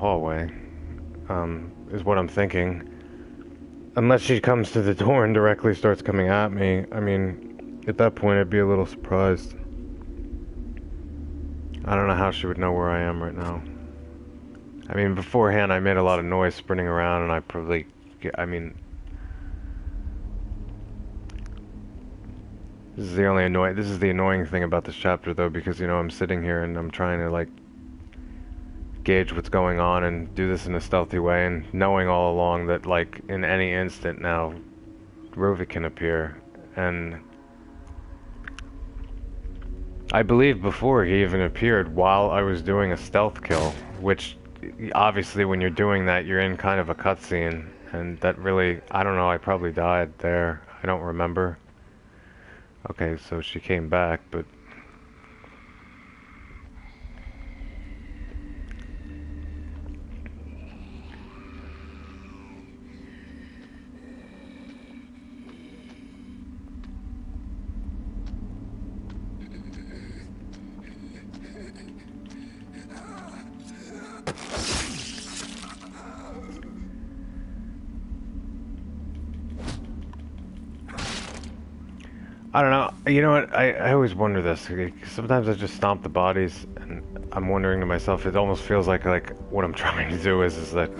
hallway, is what I'm thinking. Unless she comes to the door and directly starts coming at me. I mean, at that point I'd be a little surprised. I don't know how she would know where I am right now. I mean, beforehand I made a lot of noise sprinting around, and I probably... I mean... This is the annoying thing about this chapter, though, because, you know, I'm sitting here and I'm trying to, like, gauge what's going on and do this in a stealthy way, and knowing all along that, like, in any instant now, Ruvik can appear, and I believe before he even appeared while I was doing a stealth kill, which, obviously when you're doing that, you're in kind of a cutscene, and that really, I don't know, I probably died there, I don't remember. Okay, so she came back, but... I don't know. You know what? I always wonder this. Sometimes I just stomp the bodies, and I'm wondering to myself. It almost feels like what I'm trying to do is that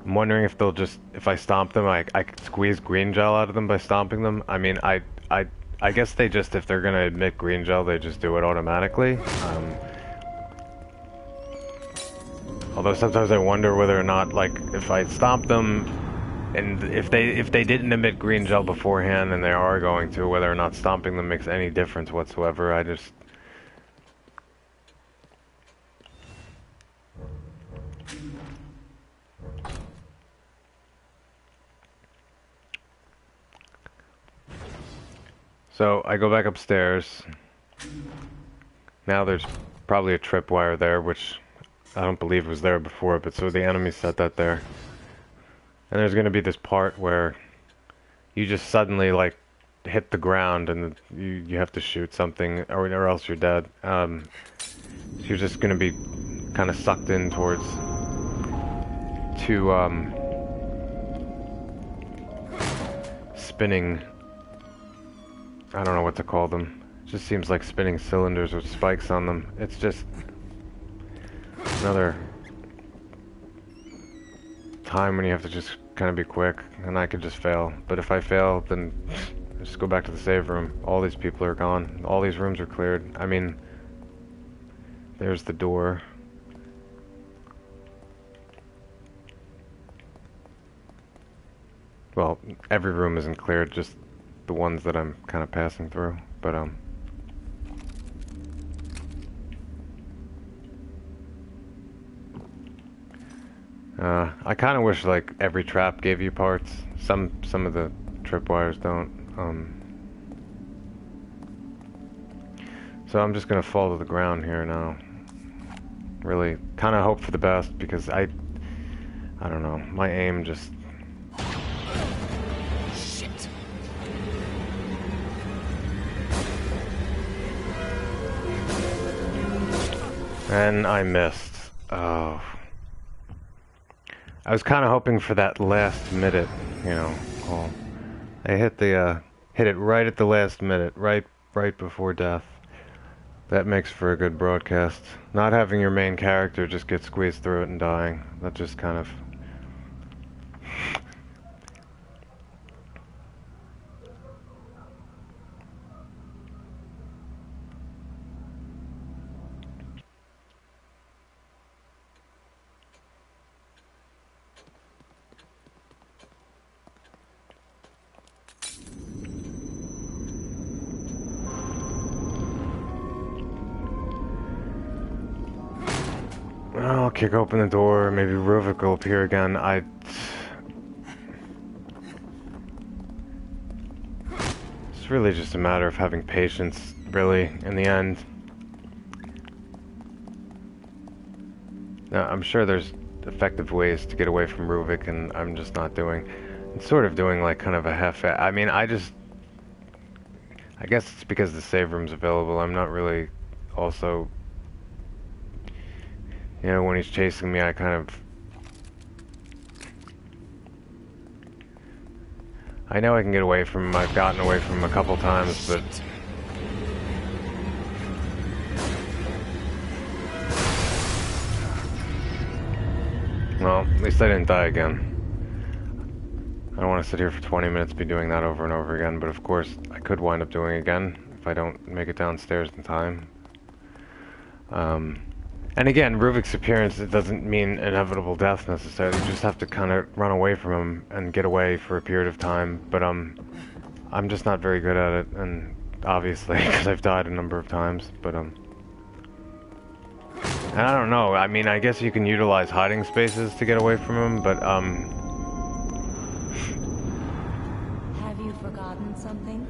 I'm wondering if they'll just, if I stomp them, I could squeeze green gel out of them by stomping them. I mean, I guess they just, if they're gonna admit green gel, they just do it automatically. Although sometimes I wonder whether or not, like, if I stomp them. And if they didn't emit green gel beforehand, and they are going to, whether or not stomping them makes any difference whatsoever, I just... So, I go back upstairs. Now there's probably a tripwire there, which I don't believe was there before, but so the enemy set that there. And there's going to be this part where you just suddenly, like, hit the ground and you have to shoot something, or else you're dead. So you're just going to be kind of sucked in towards two spinning, I don't know what to call them. It just seems like spinning cylinders with spikes on them. It's just another time when you have to just kind of be quick, and I could just fail. But if I fail, then I just go back to the save room. All these people are gone. All these rooms are cleared. I mean, there's the door. Well, every room isn't cleared, just the ones that I'm kind of passing through. But, I kind of wish, like, every trap gave you parts. Some of the tripwires don't. So I'm just gonna fall to the ground here now. Really, kind of hope for the best, because I don't know. My aim just... Shit. And I missed. Oh. I was kind of hoping for that last minute, you know, call. I hit it right at the last minute, right before death. That makes for a good broadcast. Not having your main character just get squeezed through it and dying. That just kind of... I'll kick open the door, maybe Ruvik will appear again. It's really just a matter of having patience, really, in the end. Now, I'm sure there's effective ways to get away from Ruvik, and I'm just not doing... I'm sort of doing, like, kind of a half... I mean, I guess it's because the save room's available. I'm not really also... You know, when he's chasing me, I kind of... I know I can get away from him. I've gotten away from him a couple times, but... Well, at least I didn't die again. I don't want to sit here for 20 minutes be doing that over and over again, but of course I could wind up doing it again if I don't make it downstairs in time. And again, Ruvik's appearance, it doesn't mean inevitable death necessarily. You just have to kind of run away from him and get away for a period of time. But I'm just not very good at it, and obviously because I've died a number of times. But and I don't know. I mean, I guess you can utilize hiding spaces to get away from him, but Have you forgotten something?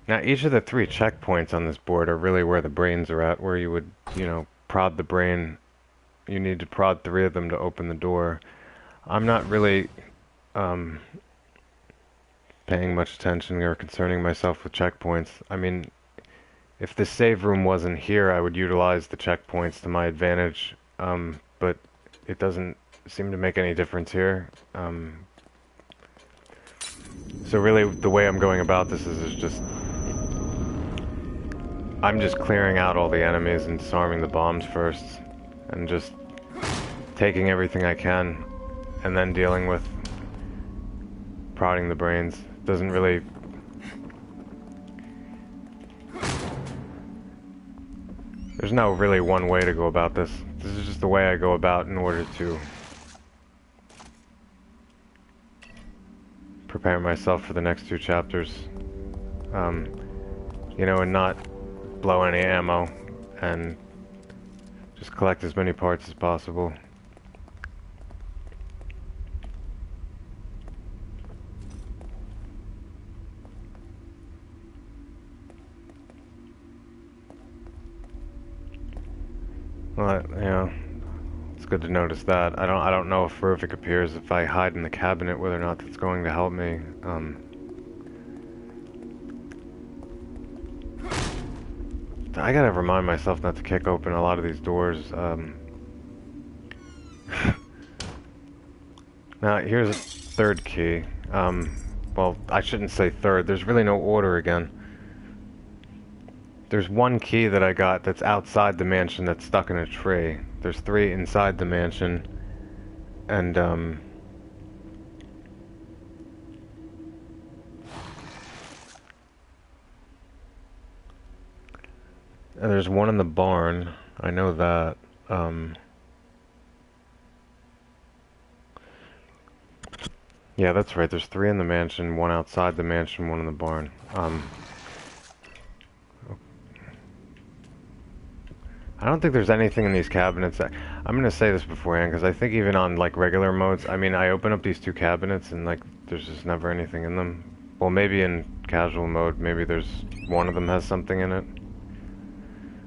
now each of the 3 checkpoints on this board are really where the brains are at, where you would, you know, prod the brain. You need to prod 3 of them to open the door. I'm not really paying much attention or concerning myself with checkpoints. I mean, if the save room wasn't here, I would utilize the checkpoints to my advantage, but it doesn't seem to make any difference here. So really, the way I'm going about this is just... I'm just clearing out all the enemies and disarming the bombs first, and just taking everything I can, and then dealing with prodding the brains. Doesn't really... There's no really one way to go about this. This is just the way I go about in order to prepare myself for the next 2 chapters. You know, and not blow any ammo, and just collect as many parts as possible. Well, you know, it's good to notice that. I don't know if Ruvik appears if I hide in the cabinet, whether or not that's going to help me. I gotta remind myself not to kick open a lot of these doors. Now, here's a 3rd key. Well, I shouldn't say 3rd. There's really no order again. There's 1 key that I got that's outside the mansion that's stuck in a tree. There's 3 inside the mansion. And there's 1 in the barn. I know that. Yeah, that's right. There's 3 in the mansion, 1 outside the mansion, 1 in the barn. I don't think there's anything in these cabinets. I'm gonna say this beforehand because I think even on like regular modes, I mean, I open up these 2 cabinets and like there's just never anything in them. Well, maybe in casual mode, maybe there's 1 of them has something in it.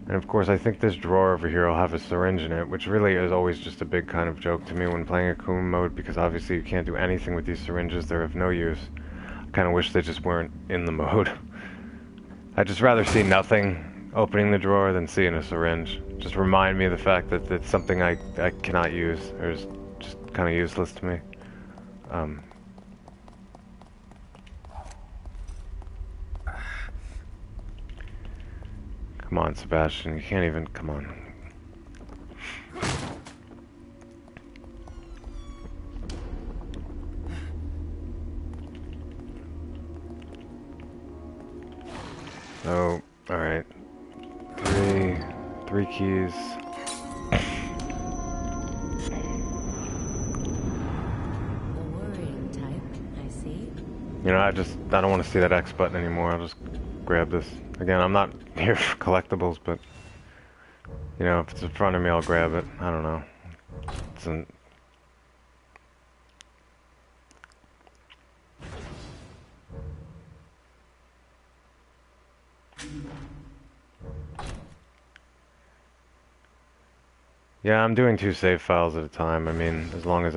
And of course, I think this drawer over here will have a syringe in it, which really is always just a big kind of joke to me when playing AKUMU mode, because obviously you can't do anything with these syringes. They're of no use. I kind of wish they just weren't in the mode. I'd just rather see nothing opening the drawer than seeing a syringe. Just remind me of the fact that it's something I cannot use, or is just kind of useless to me. Come on, Sebastian, you can't even... Come on. Oh, alright. 3 keys. The worrying type, I see. You know, I don't want to see that X button anymore. I'll just grab this. Again, I'm not here for collectibles, but, you know, if it's in front of me, I'll grab it. I don't know. It's an... Yeah, I'm doing 2 save files at a time. I mean, as long as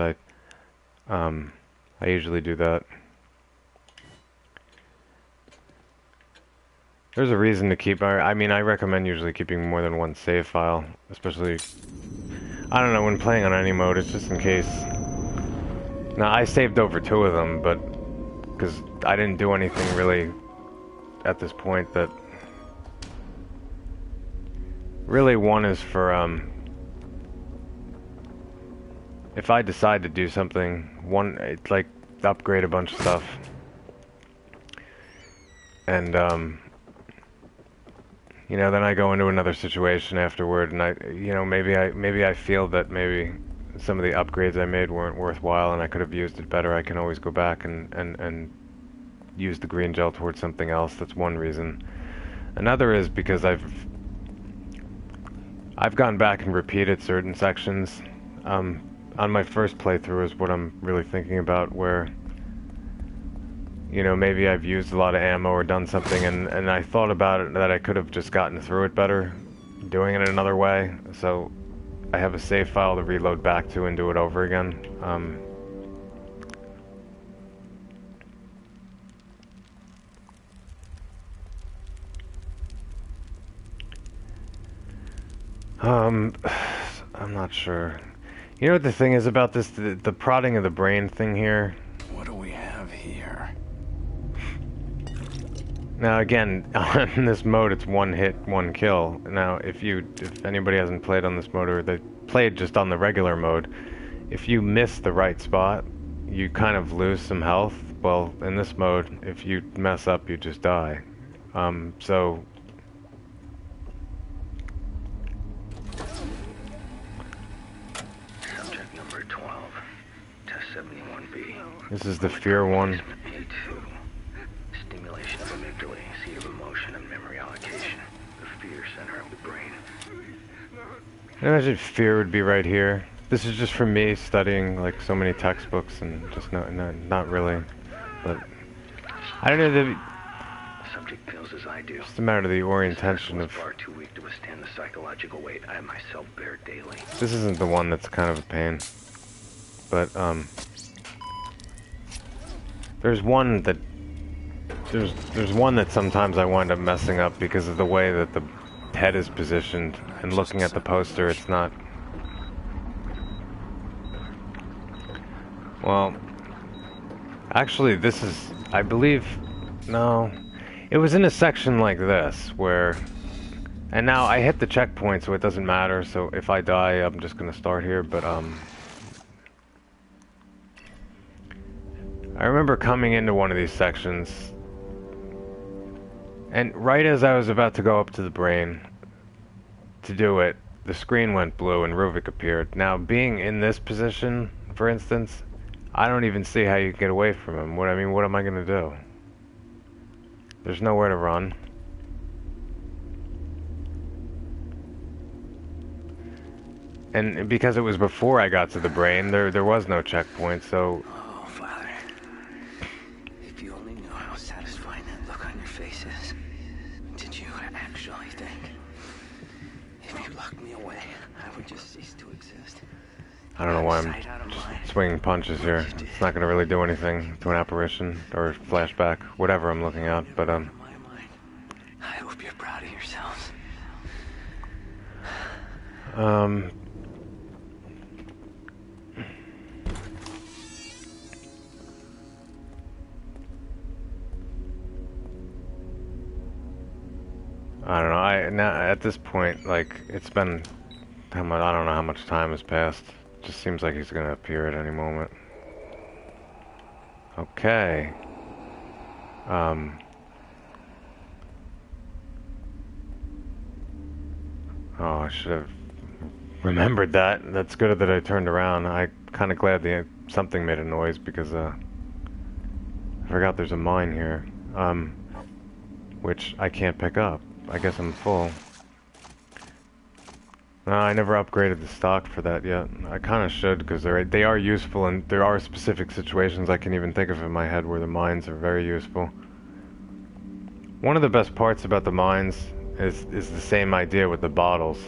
um, I usually do that. There's a reason to keep, I mean, I recommend usually keeping more than 1 save file, especially, I don't know, when playing on any mode, it's just in case. Now, I saved over 2 of them, but, because I didn't do anything really at this point that, really 1 is for, if I decide to do something, 1, it's like, upgrade a bunch of stuff. And, you know, then I go into another situation afterward, and maybe I feel that maybe some of the upgrades I made weren't worthwhile, and I could have used it better. I can always go back and use the green gel towards something else. That's one reason. Another is because I've gone back and repeated certain sections. On my first playthrough is what I'm really thinking about, where, you know, maybe I've used a lot of ammo or done something, and I thought about it that I could have just gotten through it better doing it another way. So I have a save file to reload back to and do it over again. I'm not sure. You know what the thing is about this, the prodding of the brain thing here? What do we have here? Now again, on this mode it's 1 hit, 1 kill. Now if anybody hasn't played on this mode, or they played just on the regular mode, if you miss the right spot, you kind of lose some health. Well, in this mode, if you mess up, you just die. So... Subject number 12, test 71B. This is the fear one. A2. Stimulation of amygdala, seat of emotion and memory allocation. The fear center of the brain. I imagine fear would be right here. This is just from me studying like so many textbooks and just not really. But I don't know. The subject feels as I do. Just a matter of the orientation of. Far too weak to withstand the psychological weight I myself bear daily. This isn't the one that's kind of a pain, but there's one that there's one that sometimes I wind up messing up because of the way that the head is positioned, and looking at the poster, it's not. Well, actually, this is, I believe, no, it was in a section like this where, and now I hit the checkpoint, so it doesn't matter. So if I die, I'm just gonna start here. But I remember coming into one of these sections, and right as I was about to go up to the brain to do it, the screen went blue and Ruvik appeared. Now, being in this position, for instance, I don't even see how you get away from him. What am I gonna do? There's nowhere to run. And because it was before I got to the brain, there was no checkpoint, so... Oh, Father. If you only knew how satisfying that look on your face is. Did you actually think? If you locked me away, I would just cease to exist. I don't know why I'm just swinging punches here. It's not gonna really do anything to an apparition or flashback, whatever I'm looking at, but I hope you're proud of yourselves. I don't know. Now at this point, like, it's been how much? I don't know how much time has passed. It just seems like he's gonna appear at any moment. Okay. Oh, I should have remembered that. That's good that I turned around. I'm kind of glad something made a noise because I forgot there's a mine here, which I can't pick up. I guess I'm full. No, I never upgraded the stock for that yet. I kind of should, because they are useful, and there are specific situations I can even think of in my head where the mines are very useful. One of the best parts about the mines is the same idea with the bottles.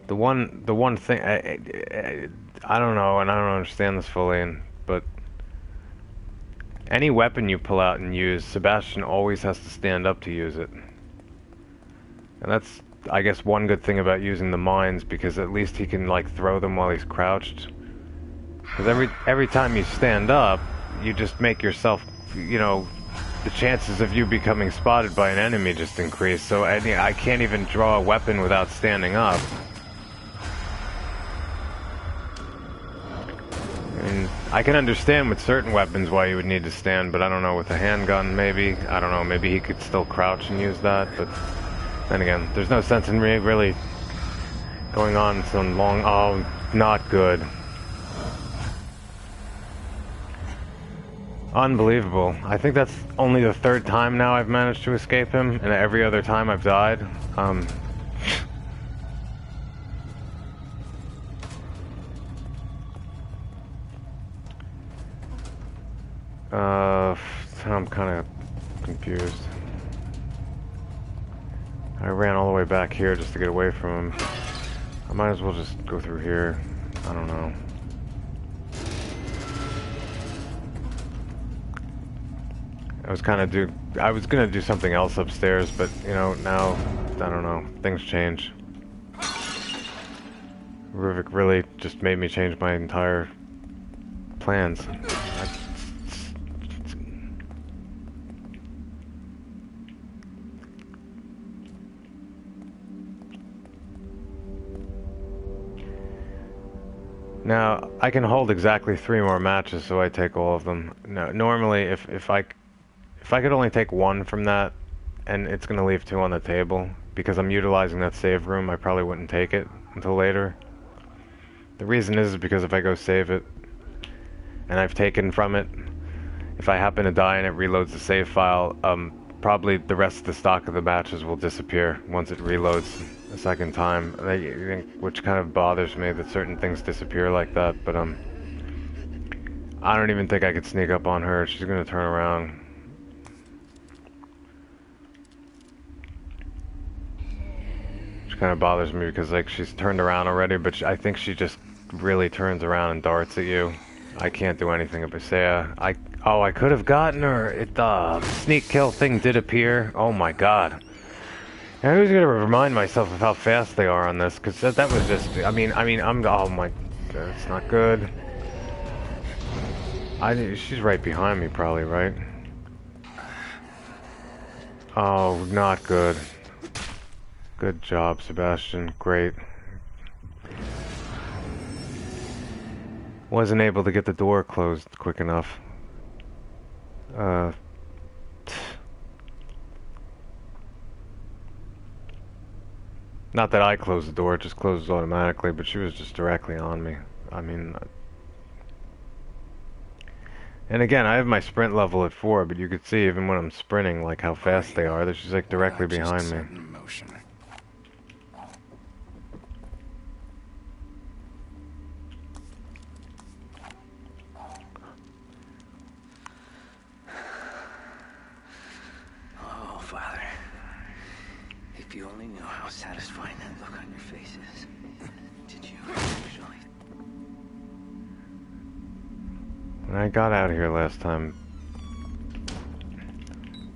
The one thing I don't know, and I don't understand this fully, but any weapon you pull out and use, Sebastian always has to stand up to use it. And that's, I guess, one good thing about using the mines, because at least he can like throw them while he's crouched. Because every time you stand up, you just make yourself, you know, the chances of you becoming spotted by an enemy just increase. So I can't even draw a weapon without standing up. And I can understand with certain weapons why you would need to stand, but I don't know, with a handgun maybe. I don't know, maybe he could still crouch and use that, but then again, there's no sense in me really going on some long... Oh, not good. Unbelievable. I think that's only the third time now I've managed to escape him, and every other time I've died. I'm kind of confused. I ran all the way back here just to get away from him. I might as well just go through here. I don't know. I was gonna do something else upstairs, but you know, now I don't know. Things change. Ruvik really just made me change my entire plans. Now, I can hold exactly 3 more matches, so I take all of them. No, normally, if I could only take 1 from that, and it's going to leave 2 on the table, because I'm utilizing that save room, I probably wouldn't take it until later. The reason is because if I go save it, and I've taken from it, if I happen to die and it reloads the save file, probably the rest of the stock of the matches will disappear once it reloads a second time, which kind of bothers me that certain things disappear like that, but I don't even think I could sneak up on her. She's gonna turn around. Which kind of bothers me because like she's turned around already, but I think she just really turns around and darts at you. I can't do anything about Saya. I could have gotten her. The sneak kill thing did appear. Oh my god. I was gonna remind myself of how fast they are on this, because that was just, oh my, that's not good. She's right behind me probably, right? Oh, not good. Good job, Sebastian, great. Wasn't able to get the door closed quick enough. Not that I closed the door, it just closes automatically, but she was just directly on me. I mean... And again, I have my sprint level at 4, but you could see even when I'm sprinting, like how fast they are. They're just like directly behind me. Oh, Father. If you only knew how satisfying that look on your face is. Did you actually? When I got out here last time...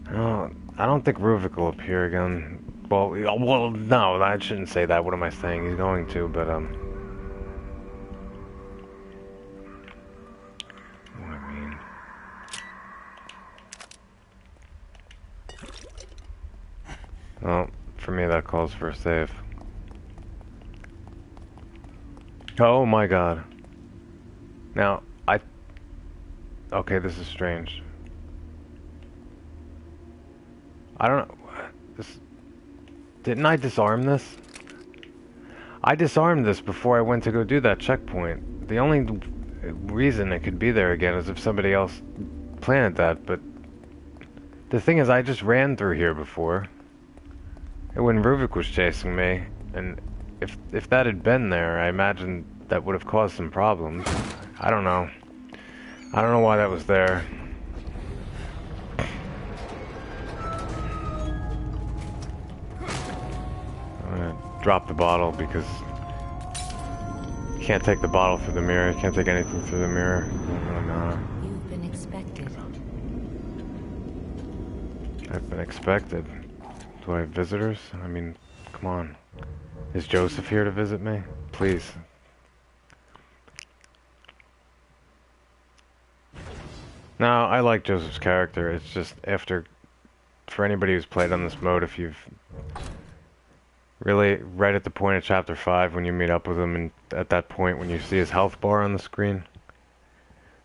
I don't think Ruvik will appear again. Well, no, I shouldn't say that. What am I saying? He's going to, but, what do I mean? Well, for me that calls for a save. Oh my god. Now, okay, this is strange. I don't know. Didn't I disarm this? I disarmed this before I went to go do that checkpoint. The only reason it could be there again is if somebody else planted that, but the thing is, I just ran through here before. And when Ruvik was chasing me, and if that had been there, I imagine that would have caused some problems. I don't know. I don't know why that was there. I'm gonna drop the bottle because can't take the bottle through the mirror. You can't take anything through the mirror. It doesn't really matter. You've been expected. I've been expected. Do I have visitors? I mean, come on. Is Joseph here to visit me? Please. No, I like Joseph's character. It's just after... For anybody who's played on this mode, if you've... Really, right at the point of Chapter 5 when you meet up with him, and at that point when you see his health bar on the screen,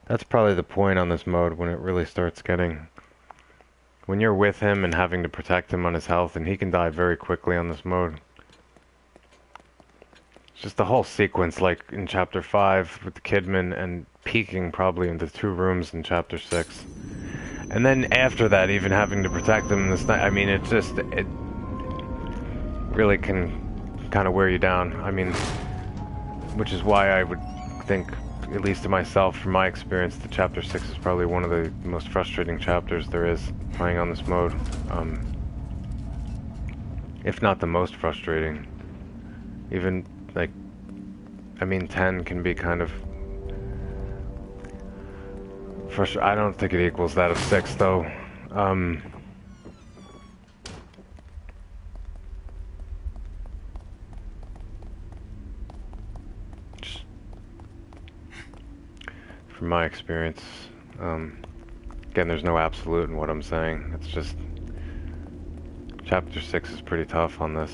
that's probably the point on this mode when it really starts getting... When you're with him and having to protect him on his health, and he can die very quickly on this mode. It's just the whole sequence, like in Chapter 5 with the Kidman and peeking probably into 2 rooms in Chapter 6. And then after that, even having to protect him in this night, I mean, it really can kind of wear you down. I mean, which is why I would think, at least to myself, from my experience, that Chapter 6 is probably one of the most frustrating chapters there is playing on this mode. If not the most frustrating. Even, like, I mean, 10 can be kind of... I don't think it equals that of 6, though. Just from my experience, again, there's no absolute in what I'm saying. It's just... Chapter 6 is pretty tough on this.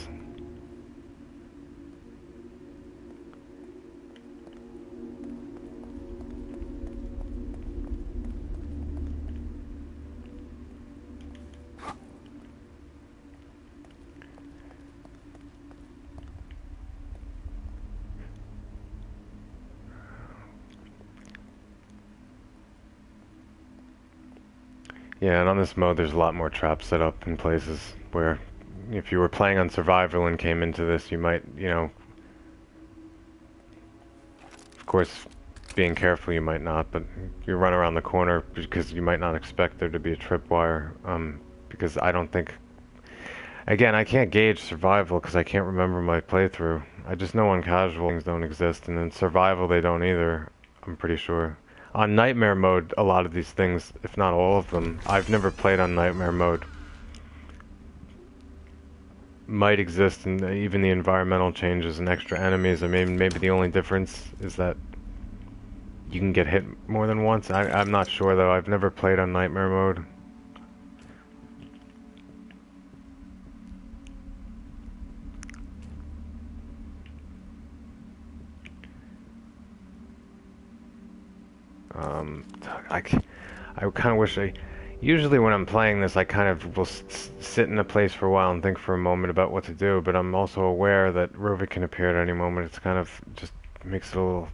Yeah, and on this mode there's a lot more traps set up in places where if you were playing on survival and came into this, you might, you know, of course, being careful you might not, but you run around the corner because you might not expect there to be a tripwire, because I don't think, again, I can't gauge survival because I can't remember my playthrough. I just know on casual things don't exist, and in survival they don't either, I'm pretty sure. On Nightmare mode, a lot of these things, if not all of them, I've never played on Nightmare mode, might exist, and even the environmental changes and extra enemies. I mean, maybe the only difference is that you can get hit more than once. I'm not sure, though. I've never played on Nightmare mode. I kind of wish usually when I'm playing this, I kind of will sit in a place for a while and think for a moment about what to do, but I'm also aware that Ruvik can appear at any moment. It's kind of just makes it a little...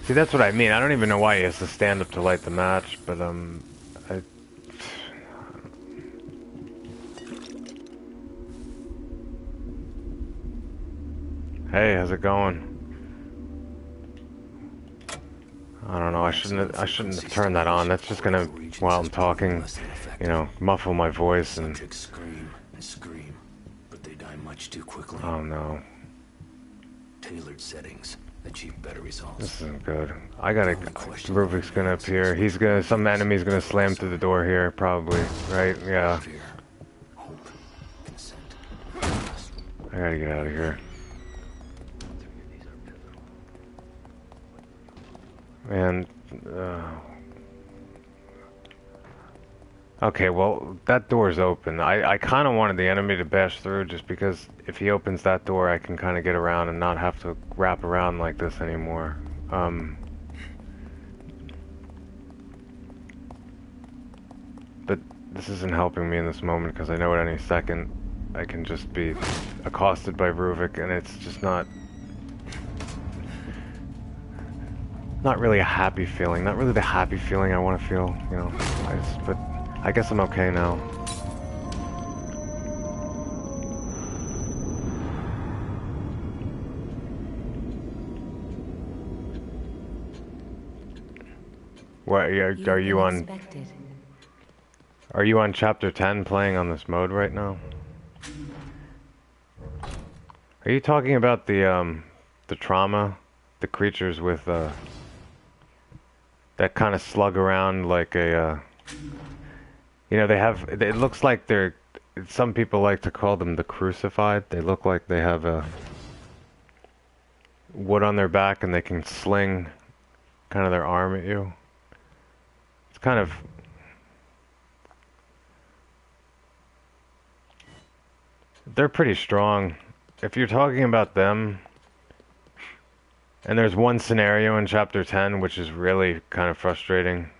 See, that's what I mean. I don't even know why he has to stand up to light the match, but Hey, how's it going? I don't know. I shouldn't have turned that on. That's just gonna, while I'm talking, you know, muffle my voice and. Scream and scream, but they die much too quickly. Oh no. Tailored settings achieve better results. This isn't good. I gotta. Ruvik's gonna appear. He's gonna. Some enemy's gonna slam through the door here, probably. Right? Yeah. Fear, hope, consent. I gotta get out of here. And, okay, well, that door's open. I kind of wanted the enemy to bash through just because if he opens that door, I can kind of get around and not have to wrap around like this anymore. But this isn't helping me in this moment because I know at any second I can just be accosted by Ruvik, and it's just not really a happy feeling. Not really the happy feeling I want to feel, you know. But I guess I'm okay now. What You've are been you on? inspected. Are you on chapter 10 playing on this mode right now? Are you talking about the trauma, the creatures with that kind of slug around like a you know, they have, it looks like they're, some people like to call them the crucified. They look like they have a wood on their back and they can sling kind of their arm at you. It's kind of, they're pretty strong. If you're talking about them, and there's one scenario in chapter 10 which is really kind of frustrating.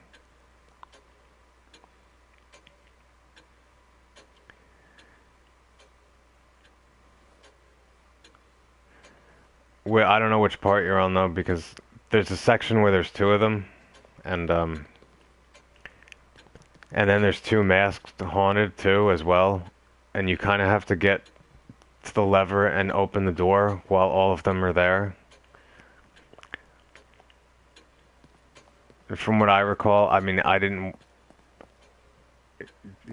Well, I don't know which part you're on though, because there's a section where there's two of them, and then there's two masked haunted too as well, and you kind of have to get to the lever and open the door while all of them are there. From what I recall, I mean, I didn't,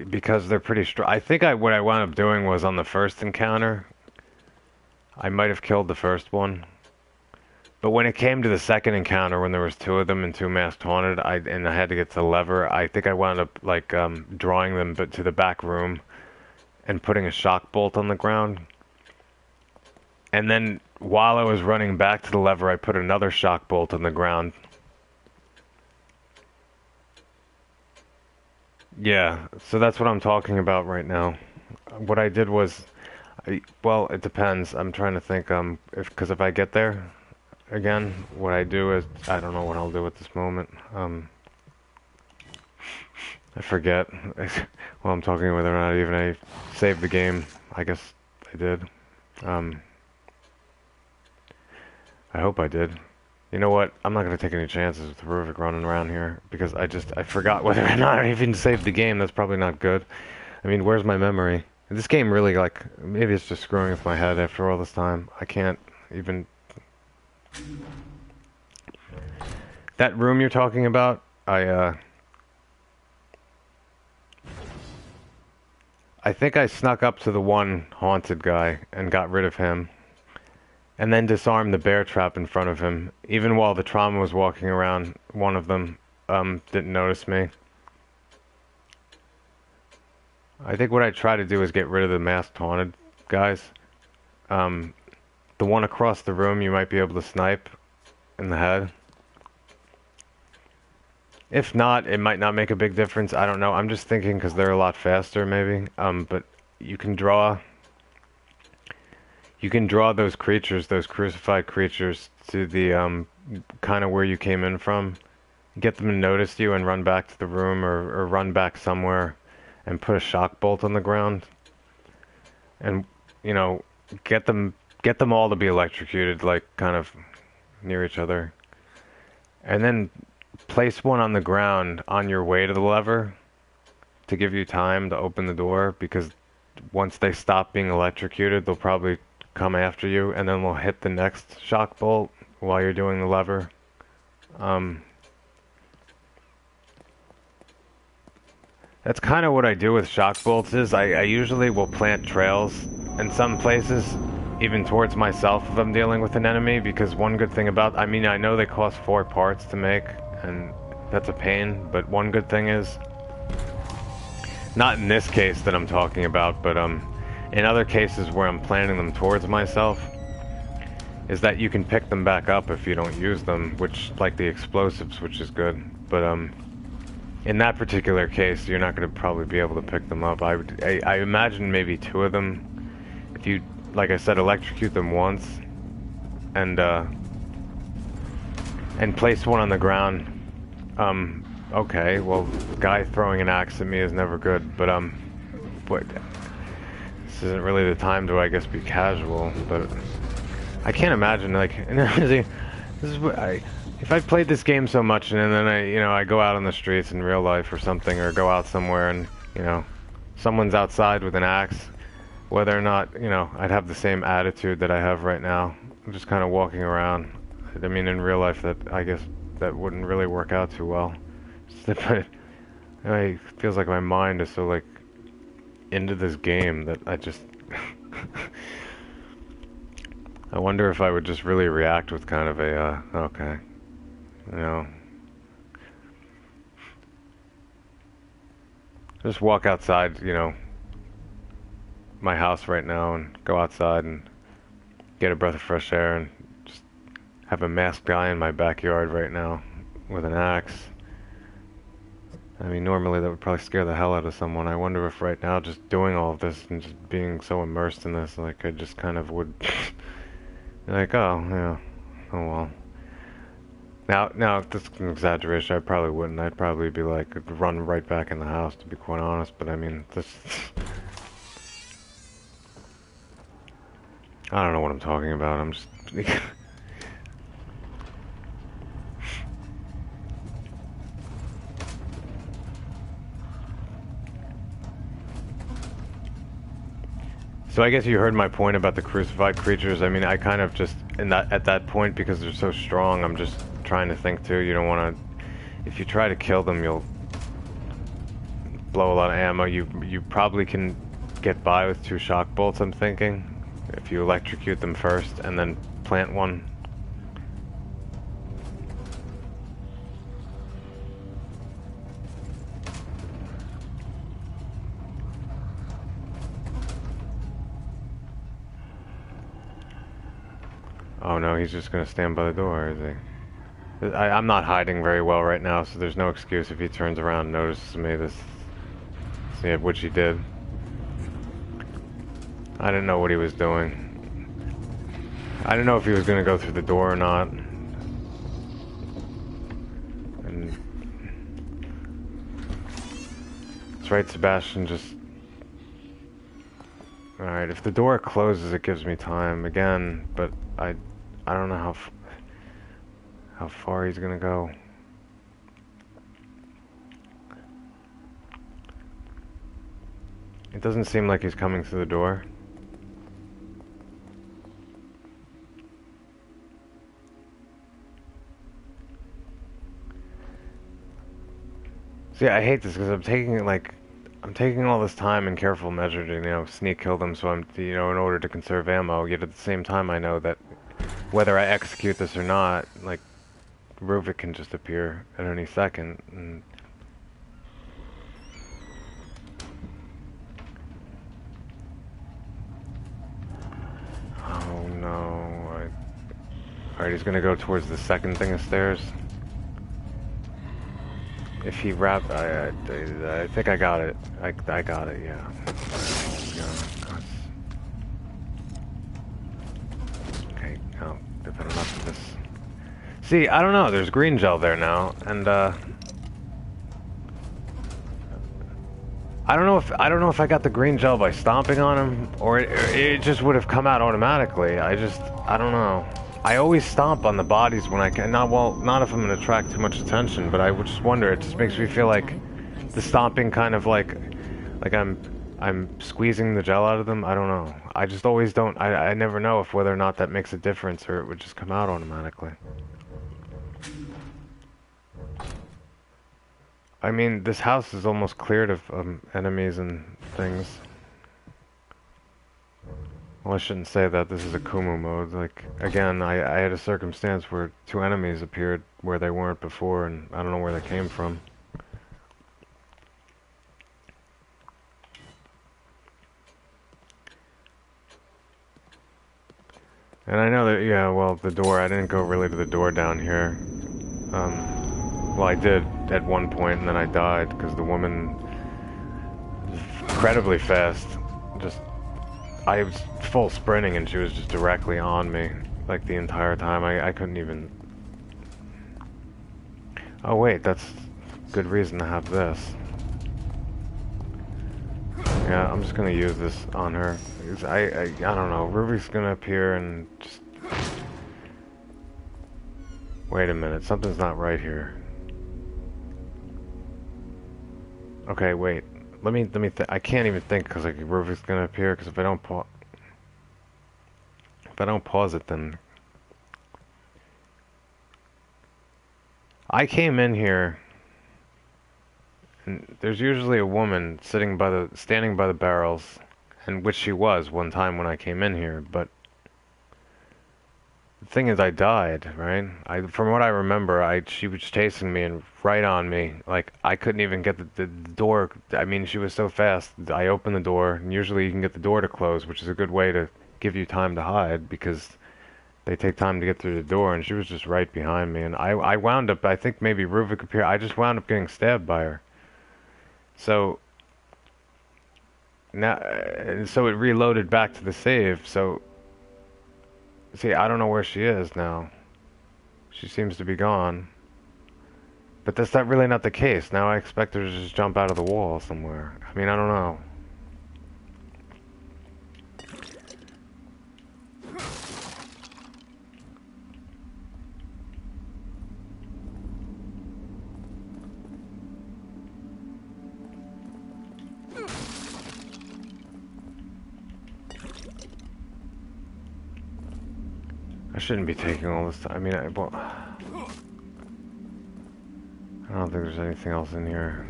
because they're pretty strong. I think what I wound up doing was on the first encounter, I might have killed the first one. But when it came to the second encounter, when there was two of them and two masked haunted, I had to get to the lever. I think I wound up like drawing them to the back room and putting a shock bolt on the ground. And then while I was running back to the lever, I put another shock bolt on the ground. Yeah, so that's what I'm talking about right now. What I did was, well, it depends. I'm trying to think, because if I get there again, what I do is, I don't know what I'll do at this moment. I forget. Well, I'm talking whether or not even I saved the game. I guess I did. I hope I did. You know what? I'm not going to take any chances with Ruvik running around here, because I forgot whether or not I even saved the game. That's probably not good. I mean, where's my memory? This game really, like, maybe it's just screwing with my head after all this time. I can't even... That room you're talking about, I think I snuck up to the one haunted guy and got rid of him. And then disarmed the bear trap in front of him. Even while the trauma was walking around, one of them didn't notice me. I think what I try to do is get rid of the masked haunted guys. The one across the room you might be able to snipe in the head. If not, it might not make a big difference. I don't know. I'm just thinking because they're a lot faster maybe. But you can draw... You can draw those creatures, those crucified creatures, to the kind of where you came in from. Get them to notice you and run back to the room, or run back somewhere and put a shock bolt on the ground. And, you know, get them all to be electrocuted, like kind of near each other. And then place one on the ground on your way to the lever to give you time to open the door, because once they stop being electrocuted, they'll probably come after you, and then we'll hit the next shock bolt while you're doing the lever. That's kind of what I do with shock bolts. Is I usually will plant trails in some places, even towards myself if I'm dealing with an enemy, because one good thing about, I mean, I know they cost 4 parts to make, and that's a pain, but one good thing is, not in this case that I'm talking about, but in other cases where I'm planting them towards myself, is that you can pick them back up if you don't use them, which, like the explosives, which is good. But in that particular case, you're not going to probably be able to pick them up. I imagine maybe 2 of them. If you, like I said, electrocute them once, and place one on the ground. Okay, well, the guy throwing an axe at me is never good, but this isn't really the time to, I guess, be casual, but I can't imagine, like, this is what if I played this game so much and then I go out on the streets in real life or something, or go out somewhere and, someone's outside with an axe, whether or not, I'd have the same attitude that I have right now. I'm just kind of walking around. I mean, in real life, I guess that wouldn't really work out too well. It feels like my mind is so like into this game that I just I wonder if I would just really react with kind of a okay, you know, just walk outside, you know, my house right now and go outside and get a breath of fresh air and just have a masked guy in my backyard right now with an axe. I mean, normally that would probably scare the hell out of someone. I wonder if right now just doing all of this and just being so immersed in this, like I just kind of would be like, oh, yeah, oh well. Now, if this is an exaggeration, I probably wouldn't. I'd probably be like, run right back in the house, to be quite honest. But I mean, this... I don't know what I'm talking about. I'm just... So I guess you heard my point about the crucified creatures. I mean, I kind of just, at that point, because they're so strong, I'm just trying to think too. You don't want to, if you try to kill them, you'll blow a lot of ammo. You probably can get by with 2 shock bolts, I'm thinking, if you electrocute them first and then plant one. Oh no, he's just gonna stand by the door, is he? I'm not hiding very well right now, so there's no excuse if he turns around and notices me. See, which he did. I didn't know what he was doing. I didn't know if he was gonna go through the door or not. And that's right, Sebastian. Just all right. If the door closes, it gives me time again, but I don't know how far he's gonna go. It doesn't seem like he's coming through the door. See, I hate this because I'm taking all this time and careful measure to, you know, sneak kill them, so I'm, you know, in order to conserve ammo. Yet at the same time, I know that whether I execute this or not, like, Ruvik can just appear at any second. And oh no! All right, he's gonna go towards the second thing of stairs. If he I think I got it. I got it, yeah. Okay, no, I've had enough of this. See, I don't know, there's green gel there now, and I don't know if I got the green gel by stomping on him, or it just would have come out automatically. I don't know. I always stomp on the bodies when I can. Not if I'm going to attract too much attention, but I would just wonder. It just makes me feel like the stomping kind of like I'm squeezing the gel out of them. I don't know. I just always don't. I never know if whether or not that makes a difference or it would just come out automatically. I mean, this house is almost cleared of enemies and things. Well, I shouldn't say that. This is a AKUMU mode. Like, again, I had a circumstance where 2 enemies appeared where they weren't before, and I don't know where they came from. And I know that, yeah, well, the door, I didn't go really to the door down here. Well, I did at one point, and then I died, because the woman was incredibly fast. I was full sprinting, and she was just directly on me, like, the entire time. I couldn't even... Oh, wait, that's good reason to have this. Yeah, I'm just gonna use this on her. I don't know, Ruby's gonna appear and just... Wait a minute, something's not right here. Okay, wait. Let me I can't even think because like Ruby's gonna appear because if I don't pause it, then I came in here And there's usually a woman standing by the barrels, and which she was one time when I came in here, but the thing is I died, right? From what I remember, she was chasing me and right on me. Like, I couldn't even get the door. I mean, she was so fast. I opened the door, and usually you can get the door to close, which is a good way to give you time to hide, because they take time to get through the door, and she was just right behind me. And I wound up, I think maybe Ruvik appeared. I just wound up getting stabbed by her. So now, so it reloaded back to the save. So, see, I don't know where she is now. She seems to be gone. But that's not really not the case. Now I expect her to just jump out of the wall somewhere. I mean, I don't know. I shouldn't be taking all this time. I mean, well, I don't think there's anything else in here.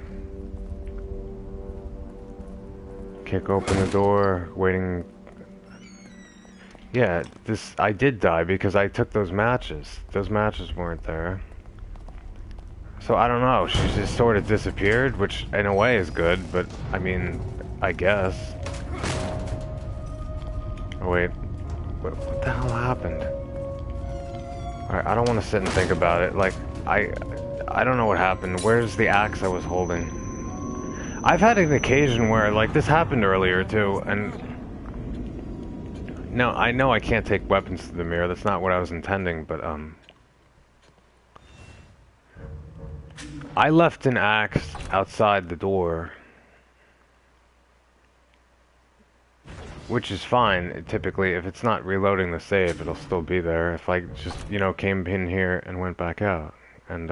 Kick open the door, waiting. Yeah, I did die because I took those matches. Those matches weren't there. So I don't know, she just sort of disappeared, which in a way is good, but I mean, I guess. Oh wait, what the hell happened? Alright, I don't want to sit and think about it. Like, I don't know what happened. Where's the axe I was holding? I've had an occasion where, like, this happened earlier, too, and... No, I know I can't take weapons to the mirror. That's not what I was intending, but, I left an axe outside the door. Which is fine, typically. If it's not reloading the save, it'll still be there. If I just, you know, came in here and went back out. And,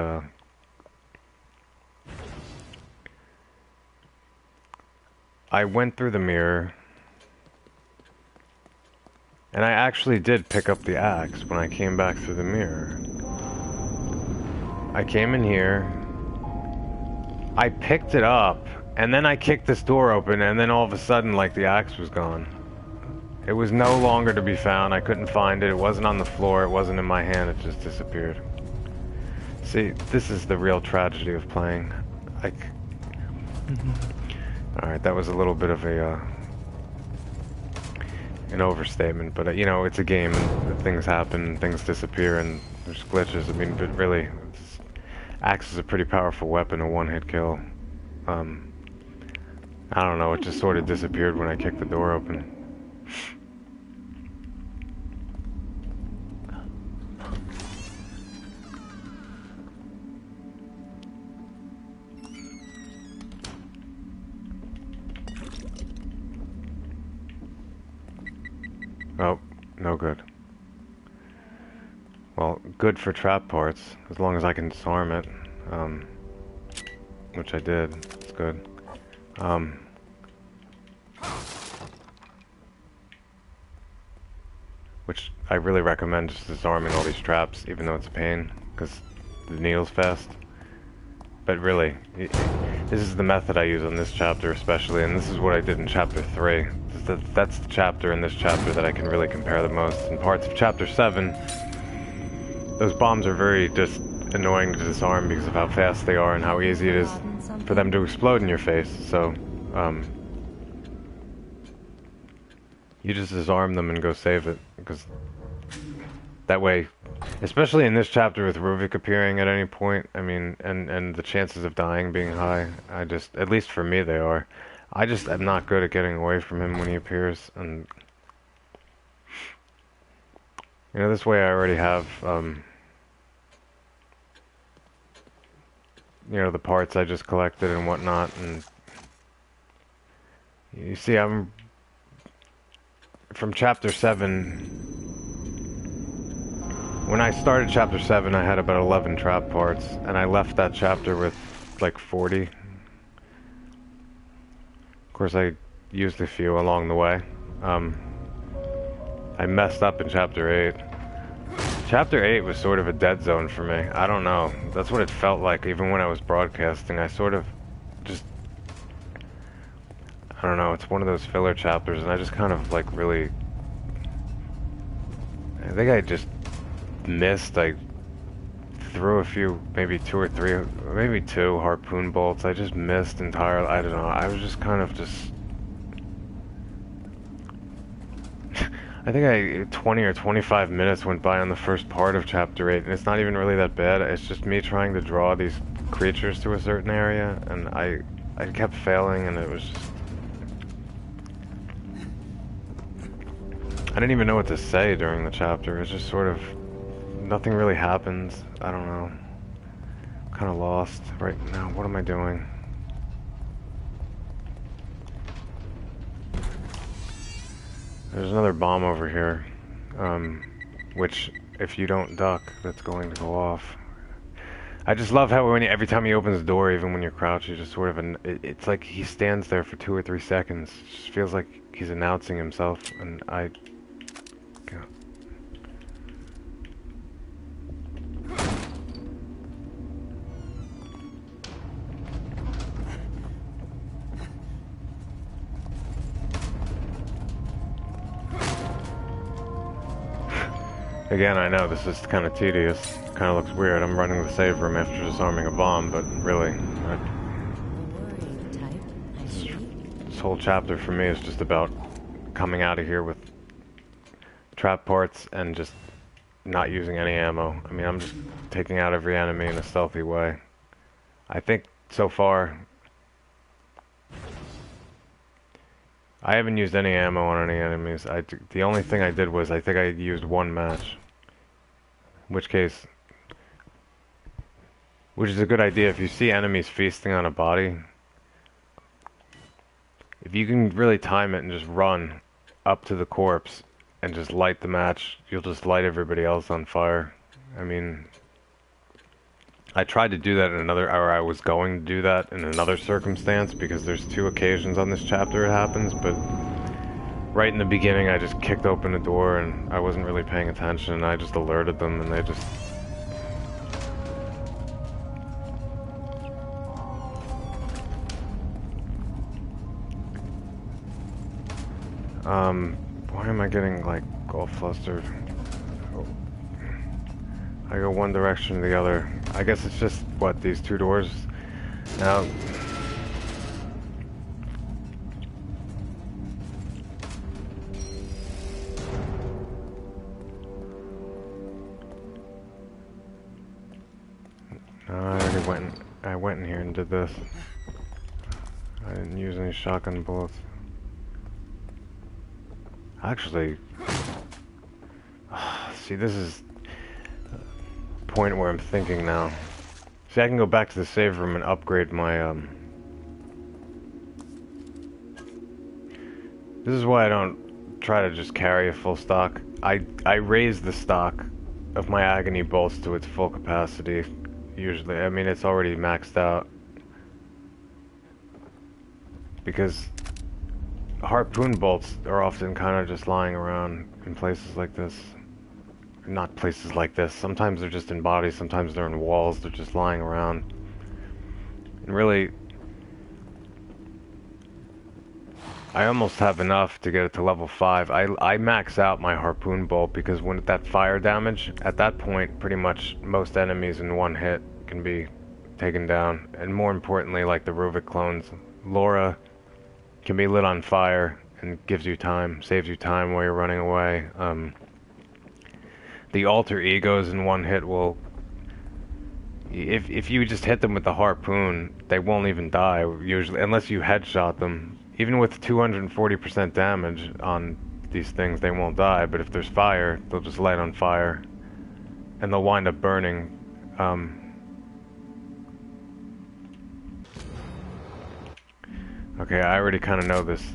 I went through the mirror. And I actually did pick up the axe when I came back through the mirror. I came in here. I picked it up. And then I kicked this door open, and then all of a sudden, like, the axe was gone. It was no longer to be found. I couldn't find it. It wasn't on the floor. It wasn't in my hand. It just disappeared. See, this is the real tragedy of playing. Like, alright, that was a little bit of a, an overstatement, but, you know, it's a game, and things happen, things disappear, and there's glitches. I mean, but really, axe is a pretty powerful weapon, a one-hit kill. I don't know, it just sort of disappeared when I kicked the door open. Oh, no good. Well, good for trap parts, as long as I can disarm it. Which I did. It's good. Which I really recommend just disarming all these traps, even though it's a pain, because the needle's fast. But really, this is the method I use on this chapter especially, and this is what I did in chapter 3. That's the chapter in this chapter that I can really compare the most. In parts of chapter 7, those bombs are very just annoying to disarm because of how fast they are and how easy it is for them to explode in your face. So, you just disarm them and go save it, because that way, especially in this chapter with Ruvik appearing at any point, I mean, and the chances of dying being high, at least for me they are. I just am not good at getting away from him when he appears, and you know, this way I already have, you know, the parts I just collected and whatnot, and you see, I'm from chapter 7. When I started chapter 7, I had about 11 trap parts, and I left that chapter with like 40. Of course, I used a few along the way. I messed up in chapter 8. Chapter 8 was sort of a dead zone for me. I don't know. That's what it felt like, even when I was broadcasting. I sort of just, I don't know, it's one of those filler chapters, and I just kind of, like, really, I think I just missed, I threw a few, maybe 2 or 3, maybe 2 harpoon bolts. I just missed entirely, I don't know, I was just kind of just, I think 20 or 25 minutes went by on the first part of Chapter 8, and it's not even really that bad. It's just me trying to draw these creatures to a certain area, and I kept failing, and it was just... I didn't even know what to say during the chapter. It's just sort of... nothing really happens. I don't know. I'm kind of lost right now. What am I doing? There's another bomb over here, which, if you don't duck, that's going to go off. I just love how every time he opens the door, even when you're crouched, you just sort of, it's like he stands there for 2 or 3 seconds. It just feels like he's announcing himself, and Again, I know this is kind of tedious. Kind of looks weird. I'm running the save room after disarming a bomb, but really, this whole chapter for me is just about coming out of here with trap parts and just not using any ammo. I mean, I'm just taking out every enemy in a stealthy way. I think so far I haven't used any ammo on any enemies. The only thing I did was I think I used 1 match. In which case, which is a good idea if you see enemies feasting on a body. If you can really time it and just run up to the corpse and just light the match, you'll just light everybody else on fire. I mean, I tried to do that in another, or I was going to do that in another circumstance, because there's 2 occasions on this chapter it happens, but right in the beginning I just kicked open the door and I wasn't really paying attention, and I just alerted them and they just... why am I getting, like, all flustered? Oh. I go one direction to the other. I guess it's just, what, these 2 doors? Now... I went in here and did this. I didn't use any shotgun bullets. Actually... see, this is... point where I'm thinking now. See, I can go back to the save room and upgrade my, This is why I don't try to just carry a full stock. I raise the stock of my agony bolts to its full capacity, usually. I mean, it's already maxed out. Because harpoon bolts are often kind of just lying around in places like this. Not places like this. Sometimes they're just in bodies, sometimes they're in walls, they're just lying around. And really, I almost have enough to get it to level 5. I max out my harpoon bolt because when that fire damage, at that point, pretty much most enemies in 1 hit can be taken down. And more importantly, like the Ruvik clones, Laura can be lit on fire and gives you time, saves you time while you're running away. The alter egos in 1 hit will... If you just hit them with the harpoon, they won't even die, usually, unless you headshot them. Even with 240% damage on these things, they won't die, but if there's fire, they'll just light on fire. And they'll wind up burning. Okay, I already kind of know this.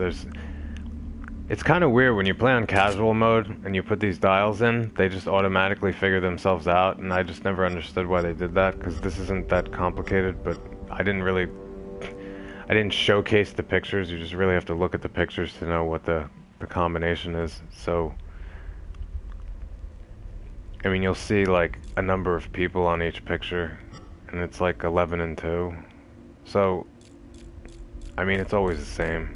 It's kind of weird when you play on casual mode and you put these dials in, they just automatically figure themselves out, and I just never understood why they did that, because this isn't that complicated, but I didn't showcase the pictures. You just really have to look at the pictures to know what the combination is. So, I mean, you'll see like a number of people on each picture, and it's like 11 and 2. So, I mean, it's always the same.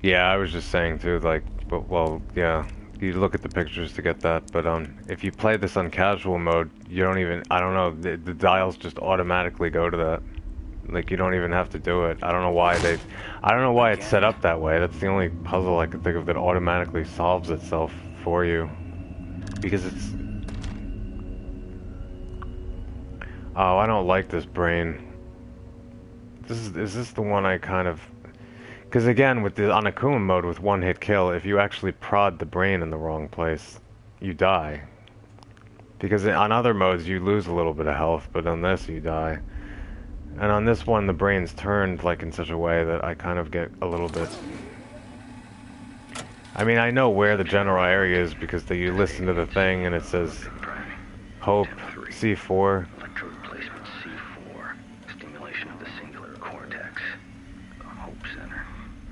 Yeah, I was just saying too, like, well, yeah, you look at the pictures to get that, but if you play this on casual mode, you don't even, I don't know, the dials just automatically go to that. Like, you don't even have to do it. I don't know why I don't know why it's set up that way. That's the only puzzle I can think of that automatically solves itself for you. Because it's... Oh, I don't like this brain. Is this the one I kind of... Because again, with the on AKUMU mode with one hit kill, if you actually prod the brain in the wrong place, you die. Because on other modes you lose a little bit of health, but on this you die. And on this one the brain's turned like in such a way that I kind of get a little bit... I mean, I know where the general area is because you listen to the thing and it says Hope C4.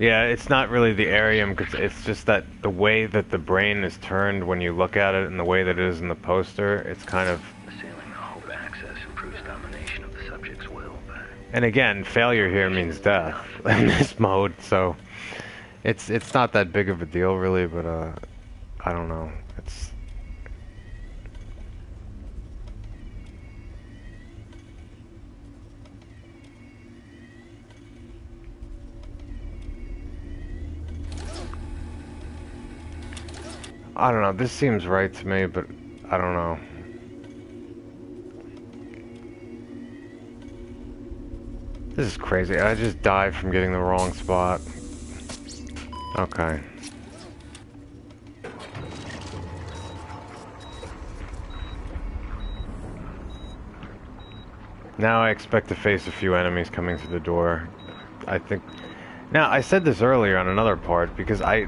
Yeah, it's not really the area, because it's just that the way that the brain is turned when you look at it and the way that it is in the poster, it's kind of... Assailing the hope axis improves domination of the subject's will. And again, failure here means death in this mode, so it's not that big of a deal really, but I don't know. It's... I don't know, this seems right to me, but I don't know. This is crazy. I just died from getting the wrong spot. Okay. Now I expect to face a few enemies coming through the door. I think... Now, I said this earlier on another part, because I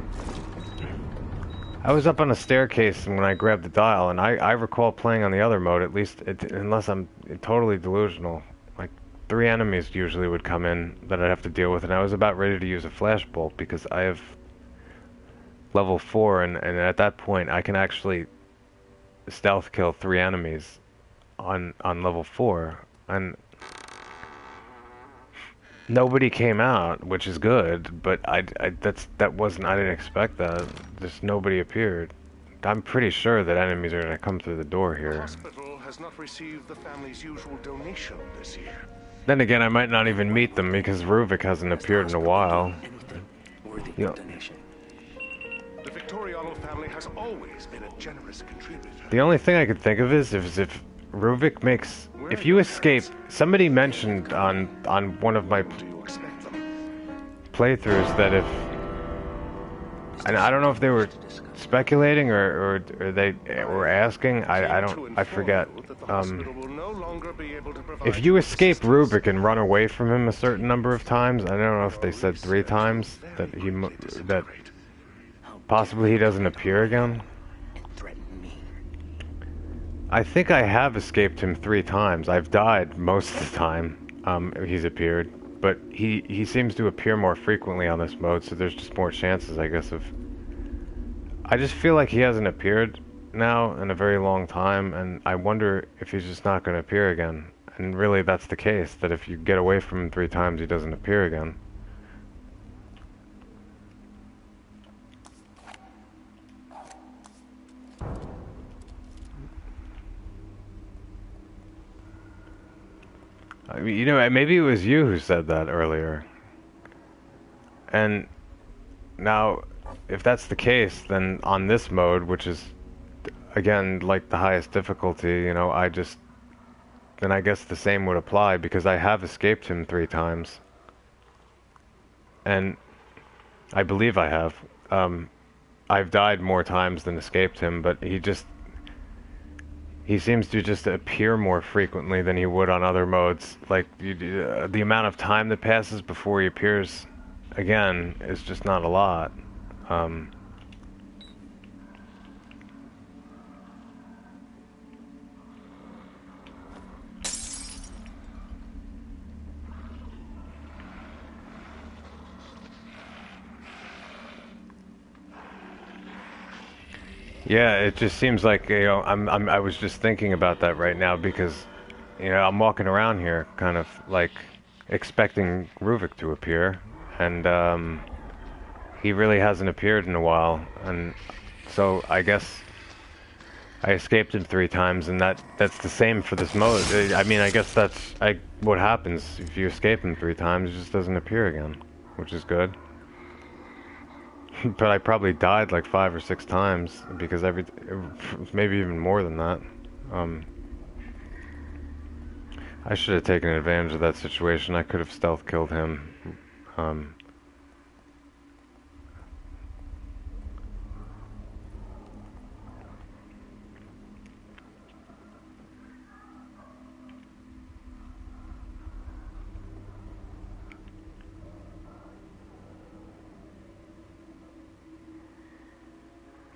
was up on a staircase when I grabbed the dial, and I recall playing on the other mode, at least, unless I'm totally delusional. Like, 3 enemies usually would come in that I'd have to deal with, and I was about ready to use a flashbolt, because I have level 4, and at that point I can actually stealth kill 3 enemies on level 4, and nobody came out, which is good, but I didn't expect that. Just nobody appeared. I'm pretty sure that enemies are gonna come through the door here. The hospital has not received the family's usual donation this year. Then again, I might not even meet them because Ruvik hasn't appeared in a while. Worthy of donation. The Victoriano family has always been a generous contributor. The only thing I could think of is if Ruvik makes... If you escape... Somebody mentioned on one of my playthroughs that if... And I don't know if they were speculating or they were asking. I forget. If you escape Ruvik and run away from him a certain number of times, I don't know if they said 3 times, that possibly he doesn't appear again. I think I have escaped him 3 times. I've died most of the time he's appeared, but he seems to appear more frequently on this mode, so there's just more chances, I guess, of... I just feel like he hasn't appeared now in a very long time, and I wonder if he's just not going to appear again. And really that's the case, that if you get away from him 3 times, he doesn't appear again. I mean, you know, maybe it was you who said that earlier. And now, if that's the case, then on this mode, which is, again, like the highest difficulty, you know, then I guess the same would apply, because I have escaped him 3 times. And I believe I have. I've died more times than escaped him, but he seems to just appear more frequently than he would on other modes. Like, the amount of time that passes before he appears again is just not a lot. Yeah, it just seems like, I was just thinking about that right now because, I'm walking around here kind of like expecting Ruvik to appear, and he really hasn't appeared in a while, and so I guess I escaped him 3 times, and that's the same for this mode. I mean, I guess that's what happens if you escape him 3 times. It just doesn't appear again, which is good. But I probably died like 5 or 6 times because maybe even more than that. I should have taken advantage of that situation. I could have stealth killed him.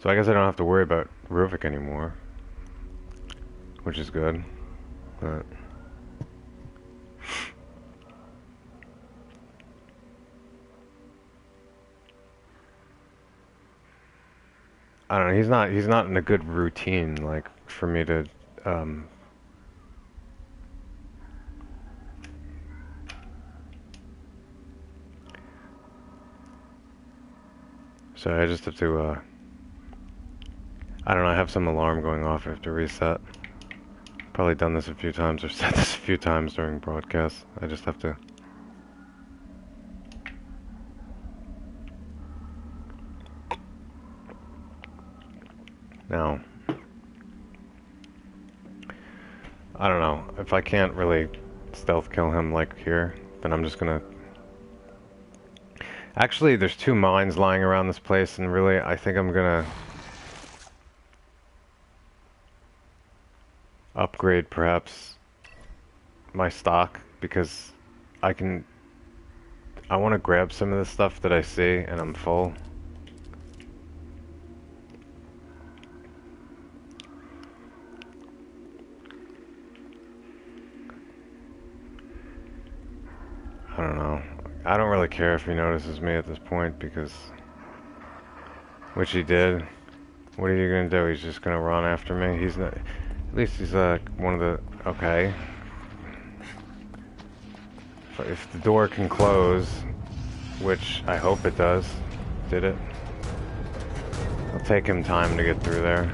So I guess I don't have to worry about Ruvik anymore, which is good. But I don't know. He's not in a good routine like for me to. So I just have to. I don't know. I have some alarm going off. I have to reset. Probably done this a few times or said this a few times during broadcasts. I just have to. Now, I don't know. If I can't really stealth kill him like here, then I'm just gonna... Actually, there's 2 mines lying around this place, and really, I think I'm gonna upgrade, perhaps, my stock, because I want to grab some of the stuff that I see, and I'm full. I don't know. I don't really care if he notices me at this point, because... Which he did. What are you gonna do? He's just gonna run after me? He's not... At least he's, one of the... Okay. If the door can close, which I hope it does. Did it? It'll take him time to get through there.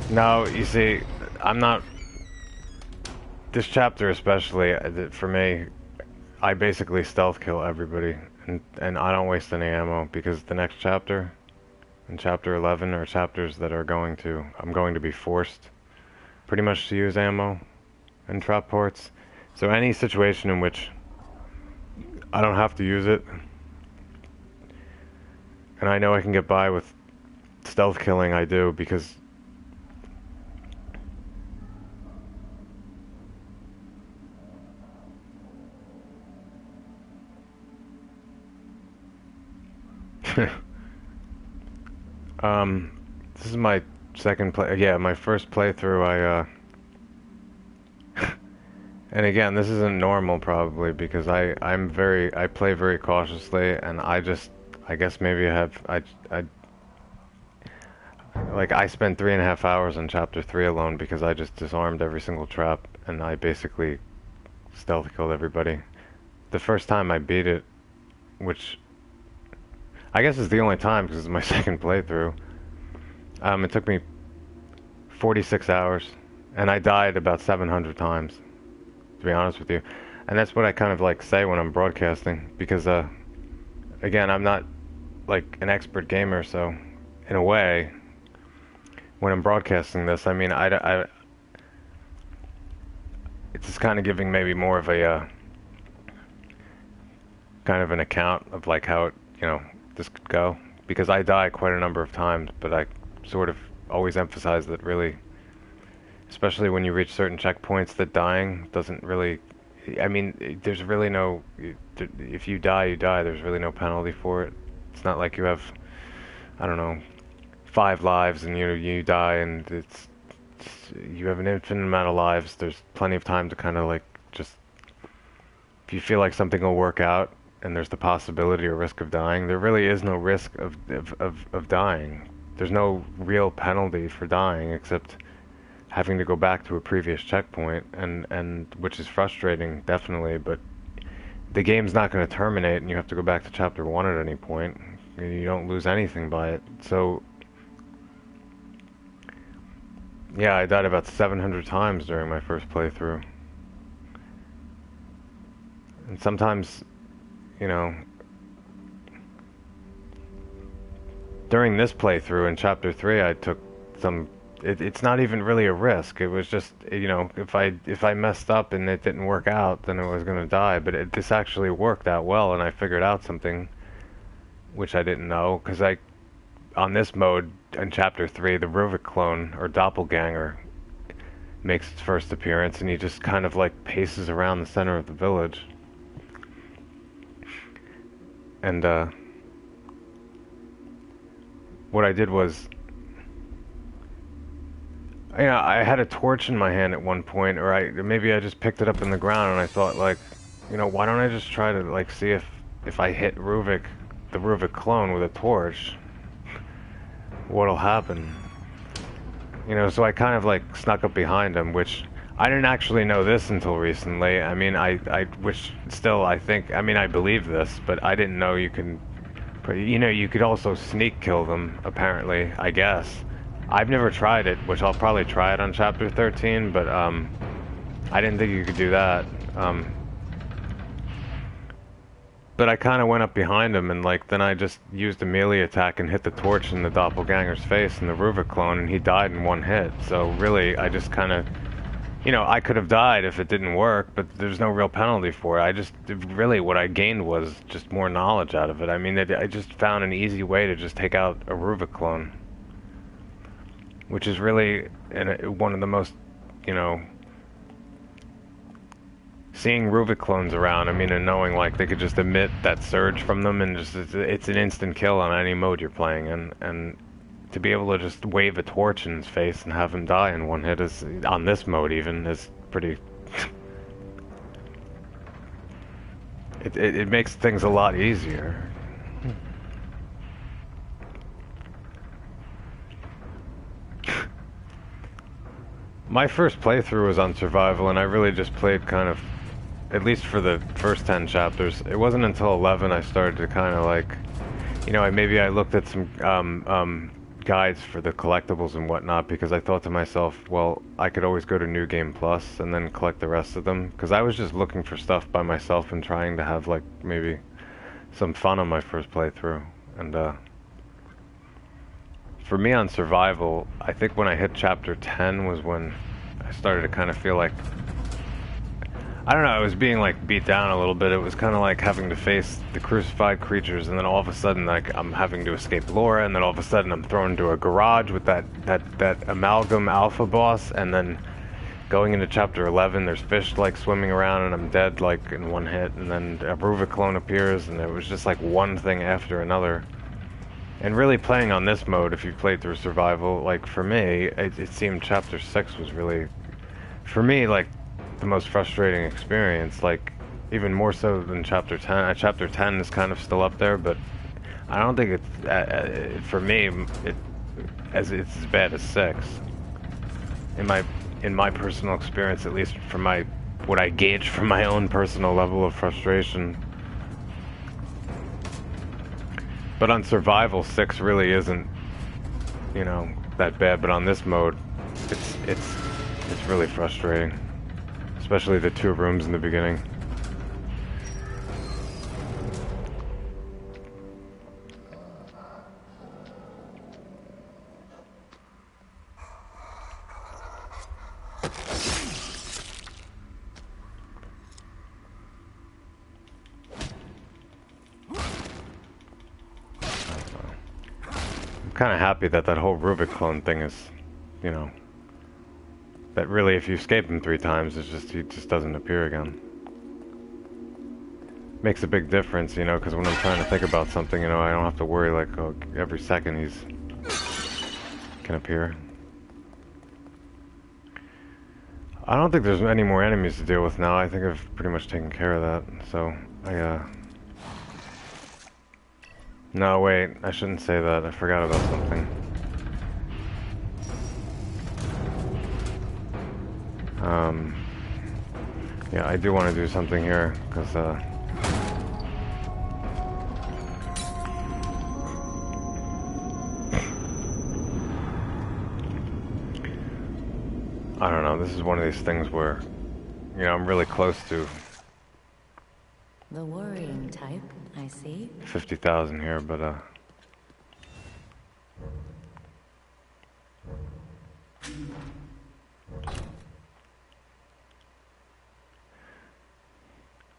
No, you see, I'm not... This chapter especially, for me, I basically stealth kill everybody, and I don't waste any ammo, because the next chapter, in chapter 11, are chapters that I'm going to be forced pretty much to use ammo and trap ports. So any situation in which I don't have to use it, and I know I can get by with stealth killing, I do, because this is my second my first playthrough. And again, this isn't normal probably, because I play very cautiously, and I guess maybe I spent 3.5 hours on chapter 3 alone, because I just disarmed every single trap, and I basically stealth killed everybody. The first time I beat it, which I guess is the only time, because it's my second playthrough. It took me 46 hours, and I died about 700 times, to be honest with you. And that's what I kind of like say when I'm broadcasting, because again, I'm not like an expert gamer, so in a way, when I'm broadcasting this, I mean, it's just kind of giving maybe more of a kind of an account of like how it, this could go, because I die quite a number of times, but I sort of always emphasize that really, especially when you reach certain checkpoints, that dying doesn't really, I mean, there's really no, if you die, you die, there's really no penalty for it. It's not like you have, I don't know, 5 lives and you die and you have an infinite amount of lives. There's plenty of time to kind of like just, if you feel like something will work out, and there's the possibility or risk of dying, there really is no risk of dying. There's no real penalty for dying except having to go back to a previous checkpoint, and which is frustrating, definitely, but the game's not going to terminate and you have to go back to chapter 1 at any point. You don't lose anything by it. So yeah, I died about 700 times during my first playthrough. And sometimes, you know, during this playthrough in chapter 3 I took some, it's not even really a risk. It was just, you know, if I messed up and it didn't work out, then I was going to die, but this actually worked out well, and I figured out something which I didn't know, because on this mode in chapter 3, the Ruvik clone or doppelganger makes its first appearance, and he just kind of like paces around the center of the village. And what I did was, you know, I had a torch in my hand at one point, or maybe I just picked it up in the ground, and I thought, like, you know, why don't I just try to like see if I hit Ruvik, the Ruvik clone, with a torch, what'll happen? You know, so I kind of like snuck up behind him, which I didn't actually know this until recently. I mean, which still I think, I mean, I believe this, but I didn't know you can, you know, you could also sneak kill them, apparently, I guess. I've never tried it, which I'll probably try it on chapter 13, but I didn't think you could do that. But I kind of went up behind him, and like then I just used a melee attack and hit the torch in the doppelganger's face and the Ruvik clone, and he died in one hit. So really, I just kind of, you know, I could have died if it didn't work, but there's no real penalty for it. I just, really what I gained was just more knowledge out of it. I mean, I just found an easy way to just take out a Ruvik clone, which is really one of the most, you know, seeing Ruvik clones around, I mean, and knowing like they could just emit that surge from them, and just it's an instant kill on any mode you're playing, and to be able to just wave a torch in his face and have him die in one hit is, on this mode even, is pretty it makes things a lot easier. My first playthrough was on survival, and I really just played kind of, at least for the first 10 chapters. It wasn't until 11 I started to kind of like, you know, maybe I looked at some guides for the collectibles and whatnot, because I thought to myself, well, I could always go to New Game Plus and then collect the rest of them, because I was just looking for stuff by myself and trying to have like maybe some fun on my first playthrough. And for me on survival, I think when I hit chapter 10 was when I started to kind of feel like, I don't know, I was being like beat down a little bit. It was kind of like having to face the crucified creatures, and then all of a sudden like I'm having to escape Laura, and then all of a sudden I'm thrown into a garage with that amalgam alpha boss, and then going into chapter 11 there's fish like swimming around and I'm dead like in one hit, and then a Ruvik clone appears, and it was just like one thing after another. And really playing on this mode, if you've played through survival, like for me, it seemed chapter 6 was really, for me, like the most frustrating experience, like even more so than chapter 10. Chapter 10 is kind of still up there, but I don't think it's, for me, it's as bad as 6. In my personal experience, at least from what I gauge from my own personal level of frustration. But on survival, 6 really isn't, you know, that bad. But on this mode, it's really frustrating, especially the 2 rooms in the beginning. Kind of happy that whole Ruvik clone thing is, you know, that really if you escape him 3 times, he just doesn't appear again. Makes a big difference, you know, because when I'm trying to think about something, you know, I don't have to worry like, oh, every second he's can appear. I don't think there's any more enemies to deal with now. I think I've pretty much taken care of that, so No, wait, I shouldn't say that. I forgot about something. Yeah, I do want to do something here, because, I don't know, this is one of these things where, you know, I'm really close to The worrying type, I see. 50,000 here, but,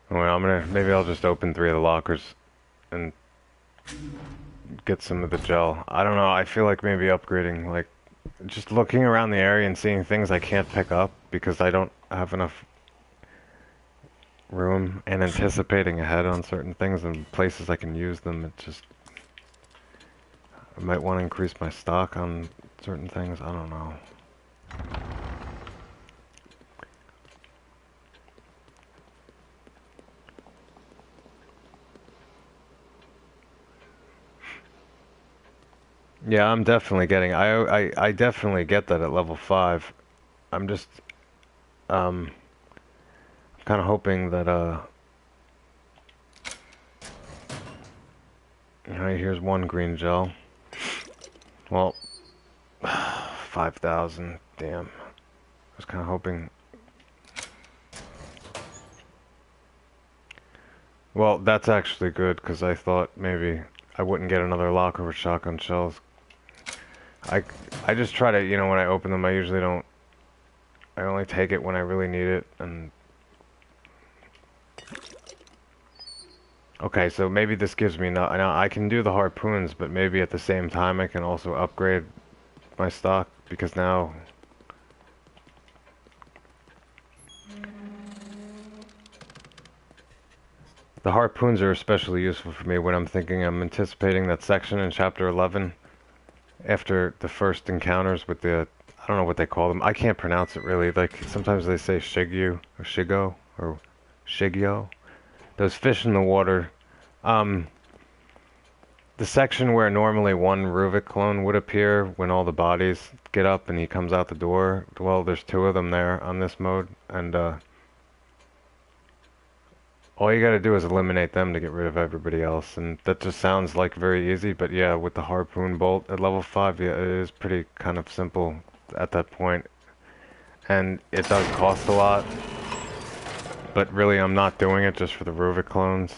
well, maybe I'll just open 3 of the lockers and get some of the gel. I don't know, I feel like maybe upgrading, like, just looking around the area and seeing things I can't pick up because I don't have enough room, and anticipating ahead on certain things and places I can use them. It just, I might want to increase my stock on certain things. I don't know. Yeah, I'm definitely getting. I definitely get that at level 5. I'm just kind of hoping that you know, here's one green gel. Well, 5,000. Damn. I was kind of hoping. Well, that's actually good because I thought maybe I wouldn't get another locker with shotgun shells. I just try to, you know, when I open them, I usually don't. I only take it when I really need it, and okay, so maybe this gives me now I can do the harpoons, but maybe at the same time I can also upgrade my stock because now the harpoons are especially useful for me when I'm anticipating that section in chapter 11 after the first encounters with the, I don't know what they call them. I can't pronounce it really. Like sometimes they say Shigyu or Shigo or Shigyo. Those fish in the water. The section where normally one Ruvik clone would appear when all the bodies get up and he comes out the door. Well, there's 2 of them there on this mode, and all you gotta do is eliminate them to get rid of everybody else, and that just sounds like very easy, but yeah, with the harpoon bolt at level 5, yeah, it is pretty kind of simple at that point. And it does cost a lot, but really I'm not doing it just for the Ruvik clones.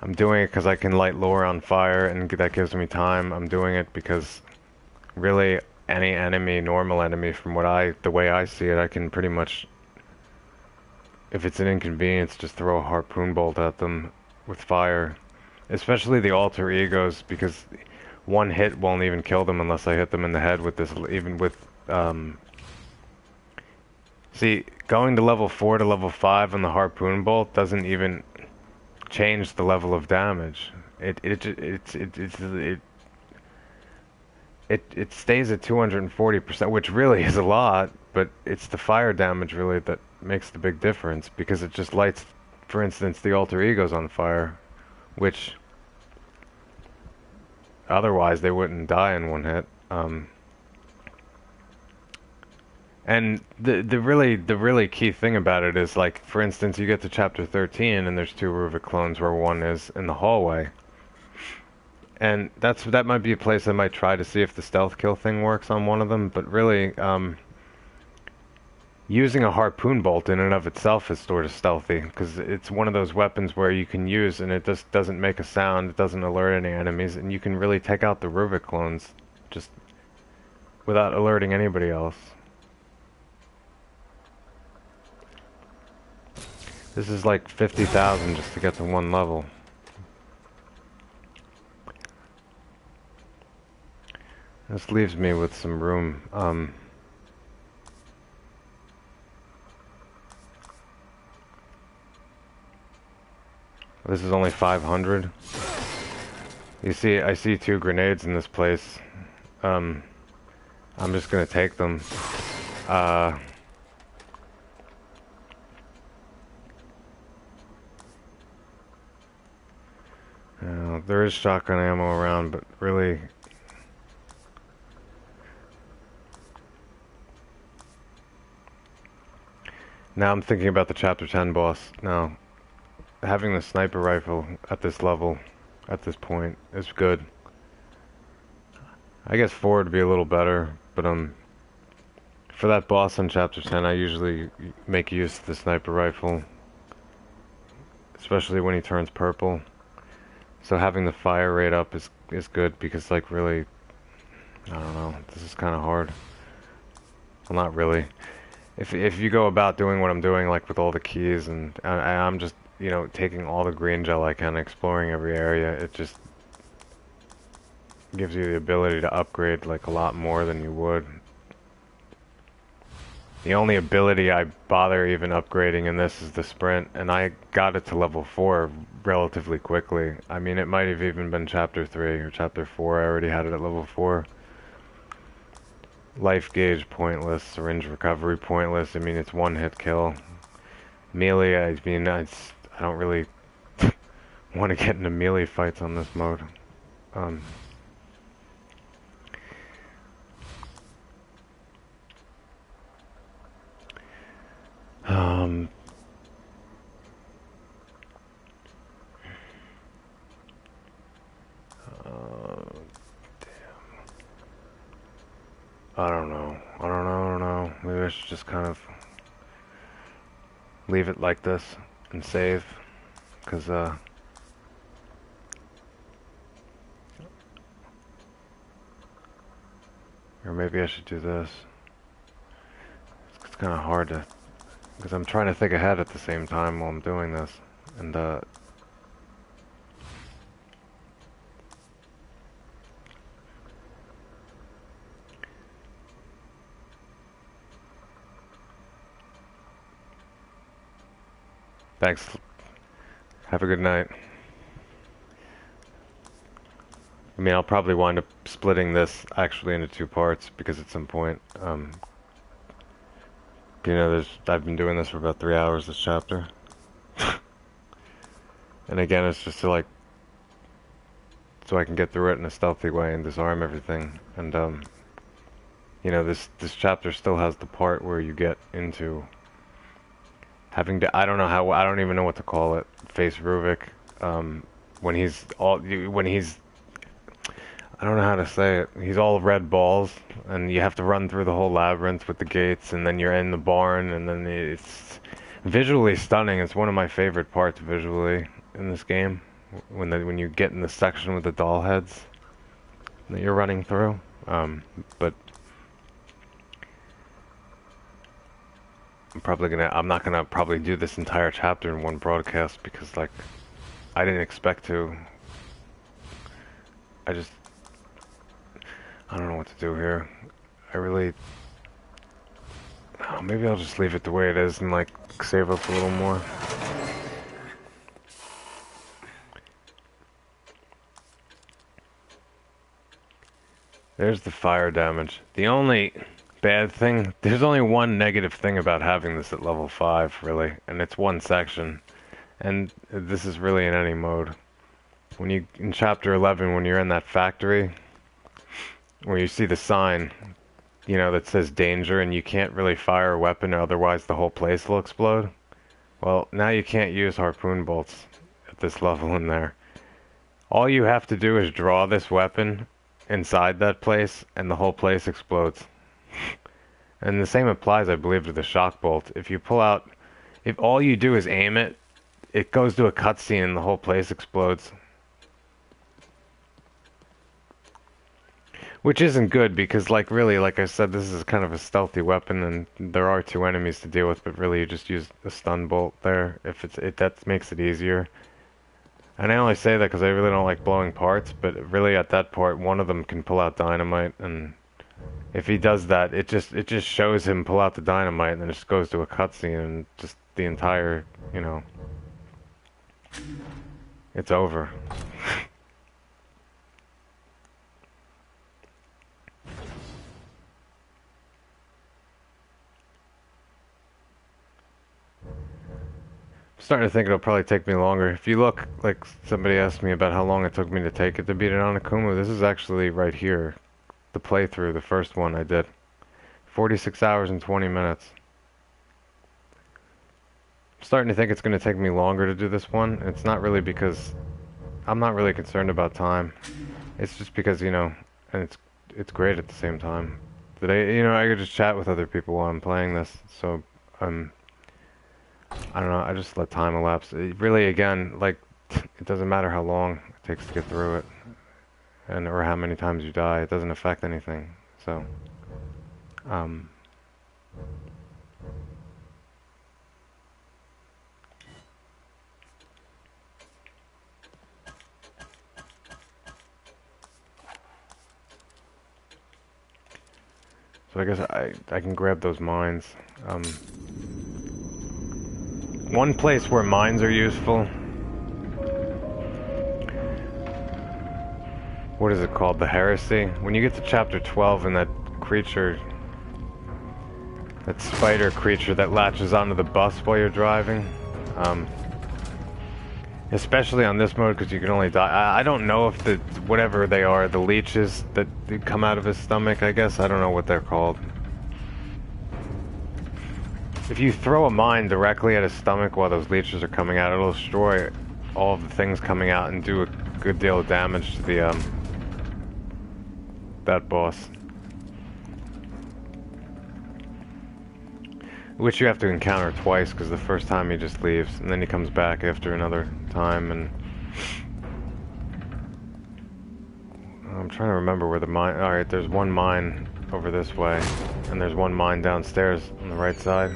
I'm doing it because I can light lore on fire and that gives me time. I'm doing it because really any enemy, normal enemy, from the way I see it, I can pretty much, if it's an inconvenience, just throw a harpoon bolt at them with fire. Especially the alter egos, because one hit won't even kill them unless I hit them in the head with this, even with, see, going to level 4 to level 5 on the harpoon bolt doesn't even change the level of damage. It stays at 240%, which really is a lot, but it's the fire damage really that makes the big difference because it just lights, for instance, the alter egos on fire, which otherwise they wouldn't die in one hit. And the really key thing about it is, like, for instance, you get to chapter 13 and there's 2 Ruvik clones where one is in the hallway. And that might be a place I might try to see if the stealth kill thing works on one of them, but really, using a harpoon bolt in and of itself is sort of stealthy, because it's one of those weapons where you can use and it just doesn't make a sound, it doesn't alert any enemies, and you can really take out the Ruvik clones just without alerting anybody else. This is like 50,000 just to get to 1 level. This leaves me with some room. This is only 500. You see, I see 2 grenades in this place. I'm just gonna take them. There is shotgun ammo around, but really... Now I'm thinking about the Chapter 10 boss. Now, having the sniper rifle at this level, at this point, is good. I guess 4 would be a little better, but for that boss on Chapter 10, I usually make use of the sniper rifle, especially when he turns purple. So having the fire rate up is good because, like, really, I don't know, this is kind of hard. Well, not really. If you go about doing what I'm doing, like with all the keys, and I'm just, you know, taking all the green gel I can, exploring every area, it just gives you the ability to upgrade like a lot more than you would. The only ability I bother even upgrading in this is the sprint, and I got it to level 4 relatively quickly. I mean, it might have even been Chapter 3 or Chapter 4, I already had it at level 4. Life gauge pointless, syringe recovery pointless, I mean it's one hit kill. Melee, I mean, I don't really want to get into melee fights on this mode. I don't know. I don't know. Maybe I should just kind of leave it like this and save, because or maybe I should do this. It's kind of hard to, because I'm trying to think ahead at the same time while I'm doing this, and thanks. Have a good night. I mean, I'll probably wind up splitting this actually into 2 parts because at some point, you know, I've been doing this for about 3 hours this chapter. And again, it's just to like, so I can get through it in a stealthy way and disarm everything. And you know, this chapter still has the part where you get into having to, I don't know how, I don't even know what to call it, face Ruvik, when he's I don't know how to say it. He's all red balls, and you have to run through the whole labyrinth with the gates, and then you're in the barn, and then it's visually stunning. It's one of my favorite parts visually in this game, when you get in the section with the doll heads that you're running through. But I'm not gonna probably do this entire chapter in one broadcast because, like, I didn't expect to. I don't know what to do here. I really... Oh, maybe I'll just leave it the way it is and, like, save up a little more. There's the fire damage. The only bad thing... There's only one negative thing about having this at level 5, really. And it's one section. And this is really in any mode. When you... In Chapter 11, when you're in that factory... Where you see the sign, you know, that says danger, and you can't really fire a weapon, or otherwise the whole place will explode. Well, now you can't use harpoon bolts at this level in there. All you have to do is draw this weapon inside that place, and the whole place explodes. And the same applies, I believe, to the shock bolt. If you pull out, if all you do is aim it, it goes to a cutscene and the whole place explodes. Which isn't good because, like, really, like I said, this is kind of a stealthy weapon, and there are 2 enemies to deal with. But really, you just use a stun bolt there if that makes it easier. And I only say that because I really don't like blowing parts. But really, at that part, one of them can pull out dynamite, and if he does that, it just shows him pull out the dynamite, and then it just goes to a cutscene, and just the entire, you know, it's over. Starting to think it'll probably take me longer. If you look, like somebody asked me about how long it took me to take it to beat it on AKUMU, this is actually right here. The playthrough, the first one I did. 46 hours and 20 minutes. I'm starting to think it's going to take me longer to do this one. It's not really because I'm not really concerned about time. It's just because, you know, and it's great at the same time. That I could just chat with other people while I'm playing this. So, I don't know, I just let time elapse. It really, again, like, it doesn't matter how long it takes to get through it, or how many times you die. It doesn't affect anything. So, so I guess I can grab those mines. One place where mines are useful. What is it called? The Heresy? When you get to chapter 12 and that creature, that spider creature that latches onto the bus while you're driving, especially on this mode because you can only die. I don't know if the, whatever they are, the leeches that come out of his stomach, I guess, I don't know what they're called. If you throw a mine directly at his stomach while those leeches are coming out, it'll destroy all of the things coming out and do a good deal of damage to the, that boss. Which you have to encounter twice, because the first time he just leaves, and then he comes back after another time, and... I'm trying to remember where the mine... Alright, there's one mine over this way, and there's one mine downstairs on the right side.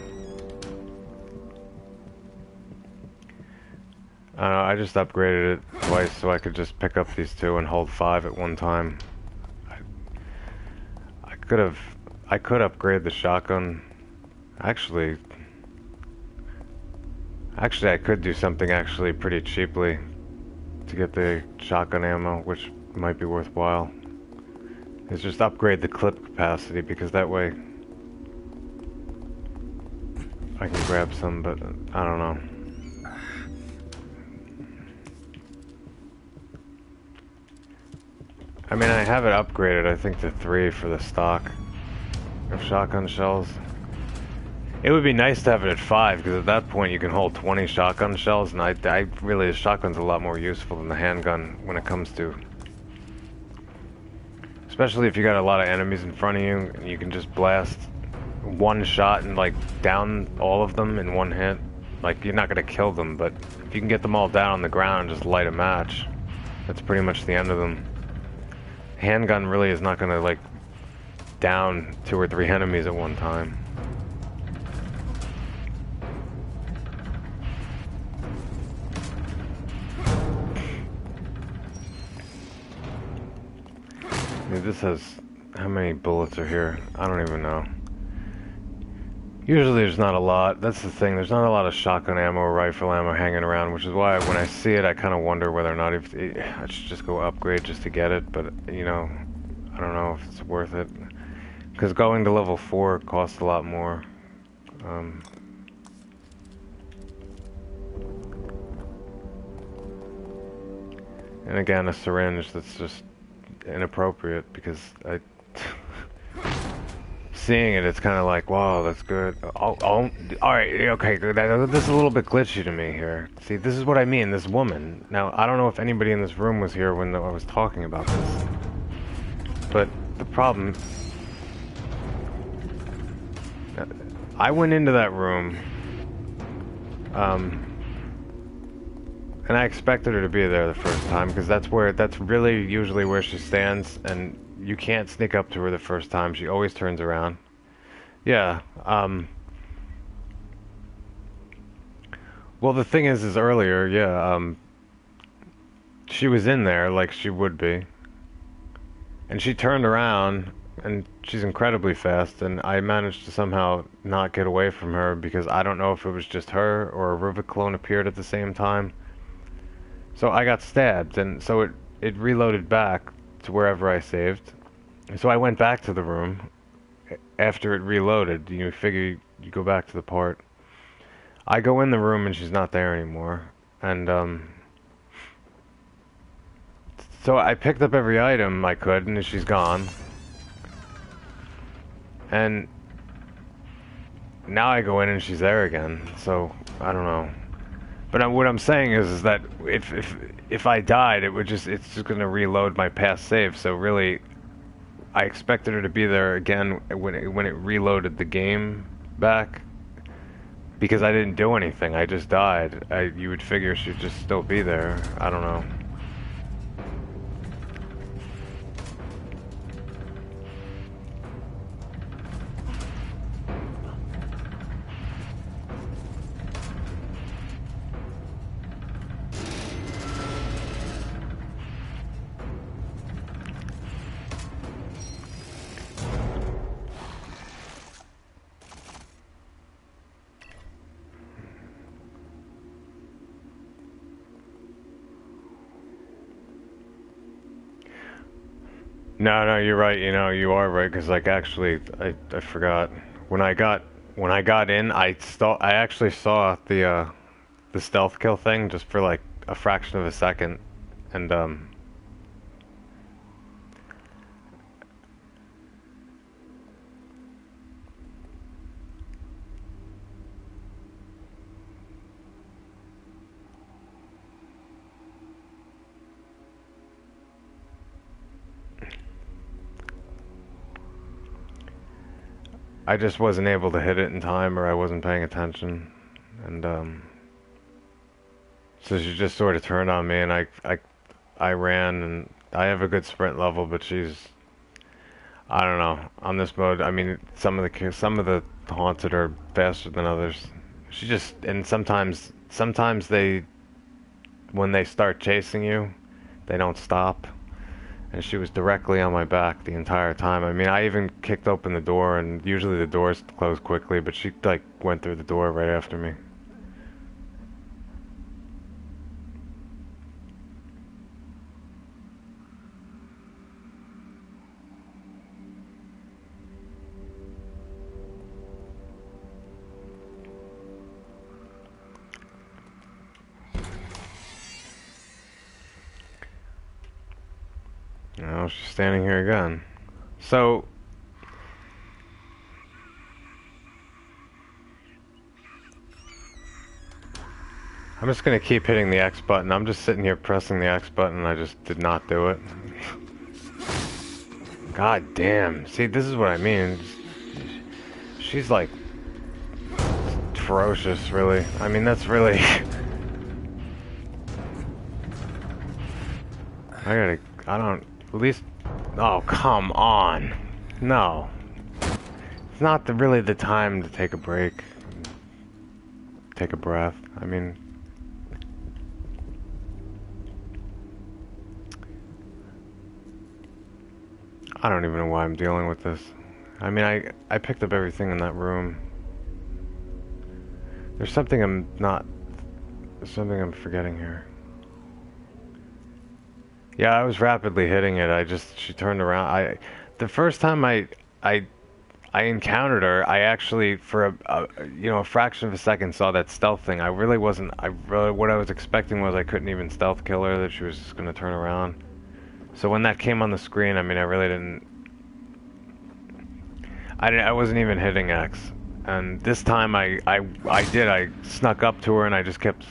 I don't know, I just upgraded it twice so I could just pick up these two and hold 5 at one time. I could upgrade the shotgun. Actually, I could do something actually pretty cheaply to get the shotgun ammo, which might be worthwhile. Is just upgrade the clip capacity, because that way I can grab some, but I don't know. I mean, I have it upgraded, I think, to 3 for the stock of shotgun shells. It would be nice to have it at 5, because at that point you can hold 20 shotgun shells, and I really, the shotgun's a lot more useful than the handgun when it comes to... Especially if you got a lot of enemies in front of you, and you can just blast one shot and, like, down all of them in one hit. Like, you're not gonna kill them, but if you can get them all down on the ground and just light a match, that's pretty much the end of them. Handgun really is not gonna, like, down 2 or 3 enemies at one time. Dude, this has... how many bullets are here? I don't even know. Usually there's not a lot. That's the thing. There's not a lot of shotgun ammo or rifle ammo hanging around, which is why when I see it, I kind of wonder whether or not if I should just go upgrade just to get it. But, you know, I don't know if it's worth it. Because going to level 4 costs a lot more. And again, a syringe that's just inappropriate, because I... seeing it, it's kind of like, wow, that's good. Alright, okay, this is a little bit glitchy to me here. See, this is what I mean, this woman. Now, I don't know if anybody in this room was here when I was talking about this. But the problem... I went into that room, and I expected her to be there the first time, because that's really usually where she stands, and you can't sneak up to her the first time. She always turns around. Yeah, well, the thing is earlier, yeah, she was in there like she would be, and she turned around, and she's incredibly fast, and I managed to somehow not get away from her, because I don't know if it was just her or a Rivet clone appeared at the same time. So I got stabbed, and so it reloaded back to wherever I saved. So I went back to the room after it reloaded. You figure you go back to the part. I go in the room and she's not there anymore. And, so I picked up every item I could and she's gone. And now I go in and she's there again. So, I don't know. But what I'm saying is that if I died, it's just gonna reload my past save. So really, I expected her to be there again when it reloaded the game back, because I didn't do anything. I just died. You would figure she'd just still be there. I don't know. No, no, you're right. You know, you are right. Because like, actually, I forgot when I got in. I actually saw the stealth kill thing just for like a fraction of a second, and I just wasn't able to hit it in time, or I wasn't paying attention, and so she just sort of turned on me, and I ran, and I have a good sprint level, but I don't know, on this mode. I mean, some of the haunted are faster than others. She just, and sometimes they, when they start chasing you, they don't stop. And she was directly on my back the entire time. I mean, I even kicked open the door, and usually the doors close quickly, but she like went through the door right after me. You know, she's standing here again. So I'm just gonna keep hitting the X button. I'm just sitting here pressing the X button, and I just did not do it. God damn. See, this is what I mean. She's like ferocious, really. I mean, that's really. I don't. At least. Oh, come on. No. It's not really the time to take a break. Take a breath. I mean. I don't even know why I'm dealing with this. I mean, I picked up everything in that room. There's something there's something I'm forgetting here. Yeah, I was rapidly hitting it. She turned around. The first time I encountered her, I actually, for a fraction of a second, saw that stealth thing. What I was expecting was I couldn't even stealth kill her, that she was just gonna turn around. So when that came on the screen, I mean, I really didn't. I wasn't even hitting X, and this time I did. I snuck up to her and I just kept.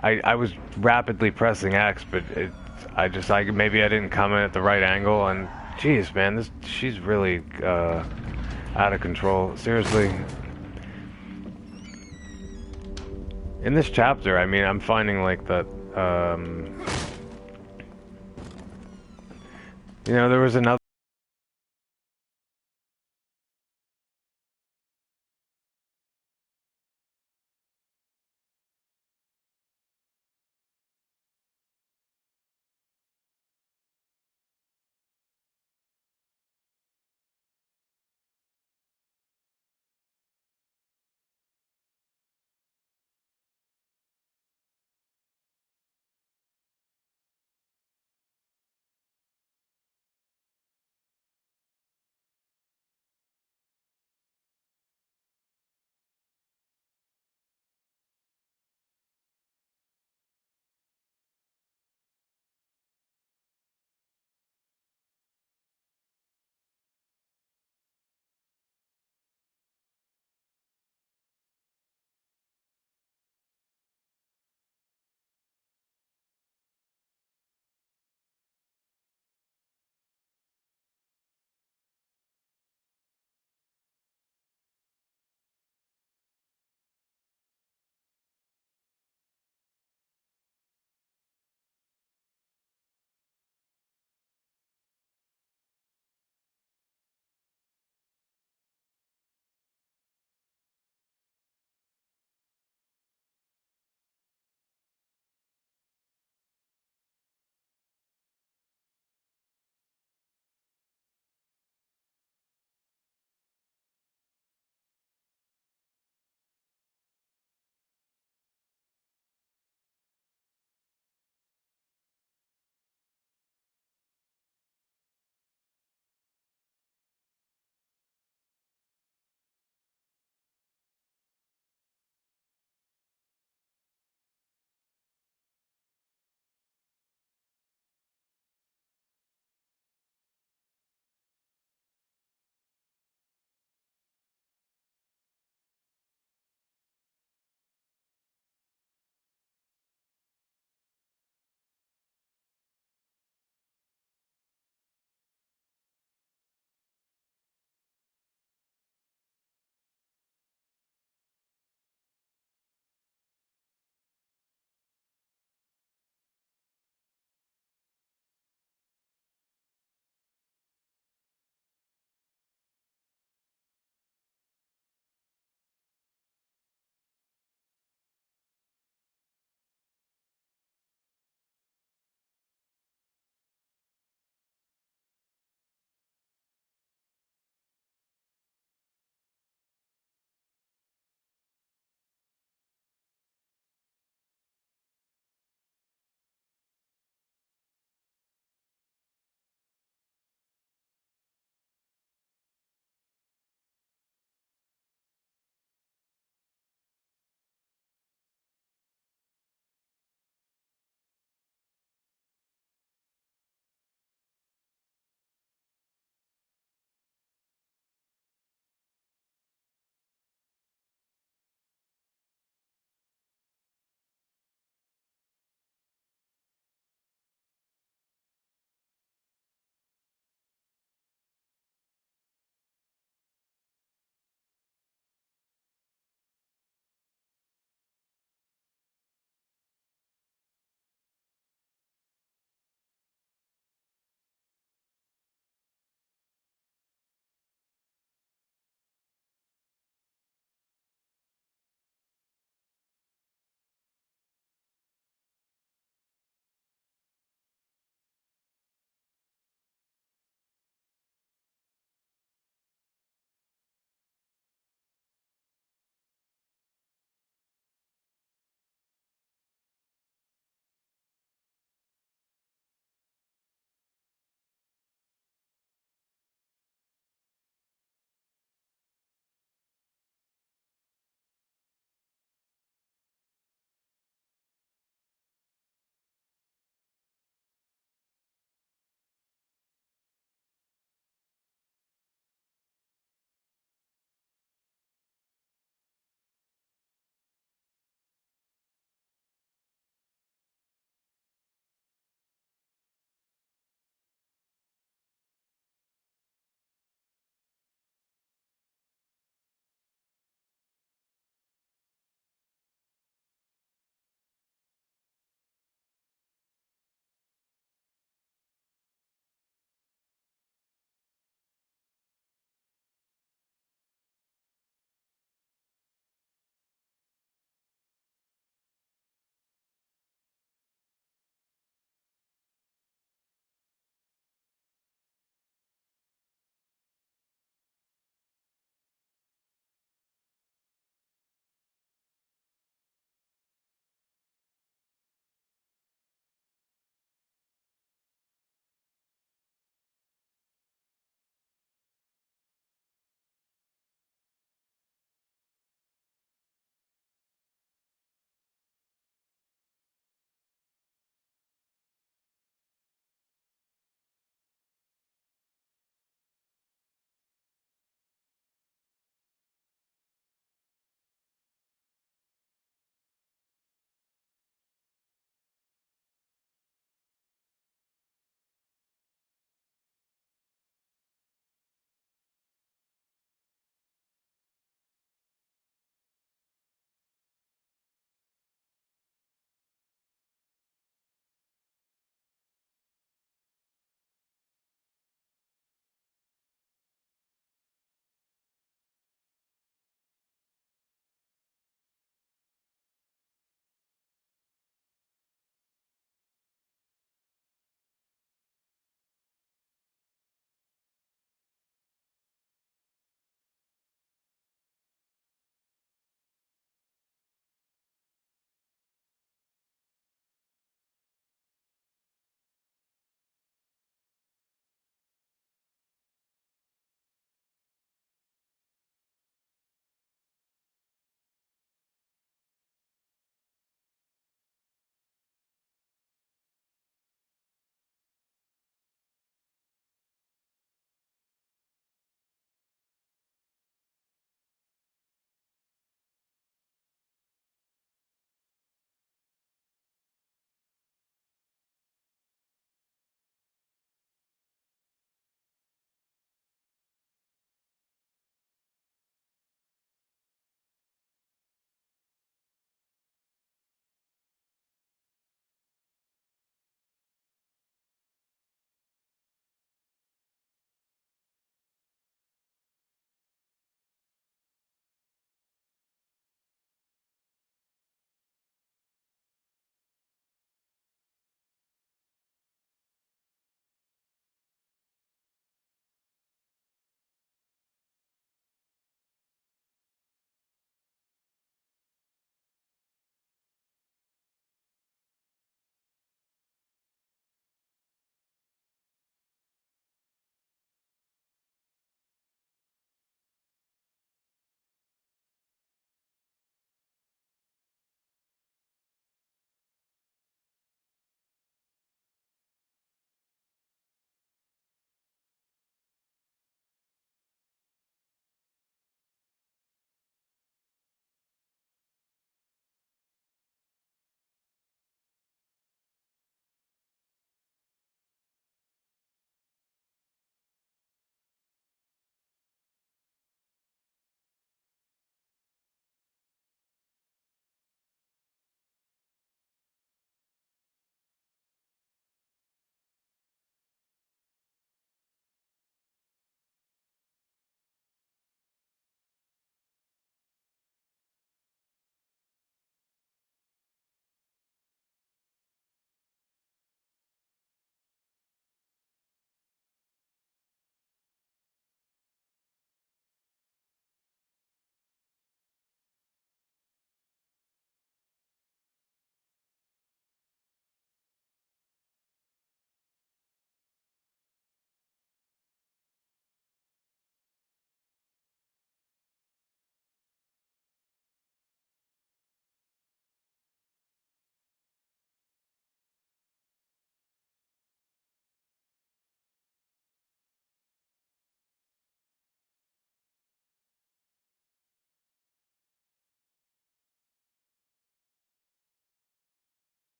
I was rapidly pressing X, but maybe I didn't come in at the right angle, and jeez, man, she's really out of control. Seriously. In this chapter, I mean, I'm finding like that. There was another.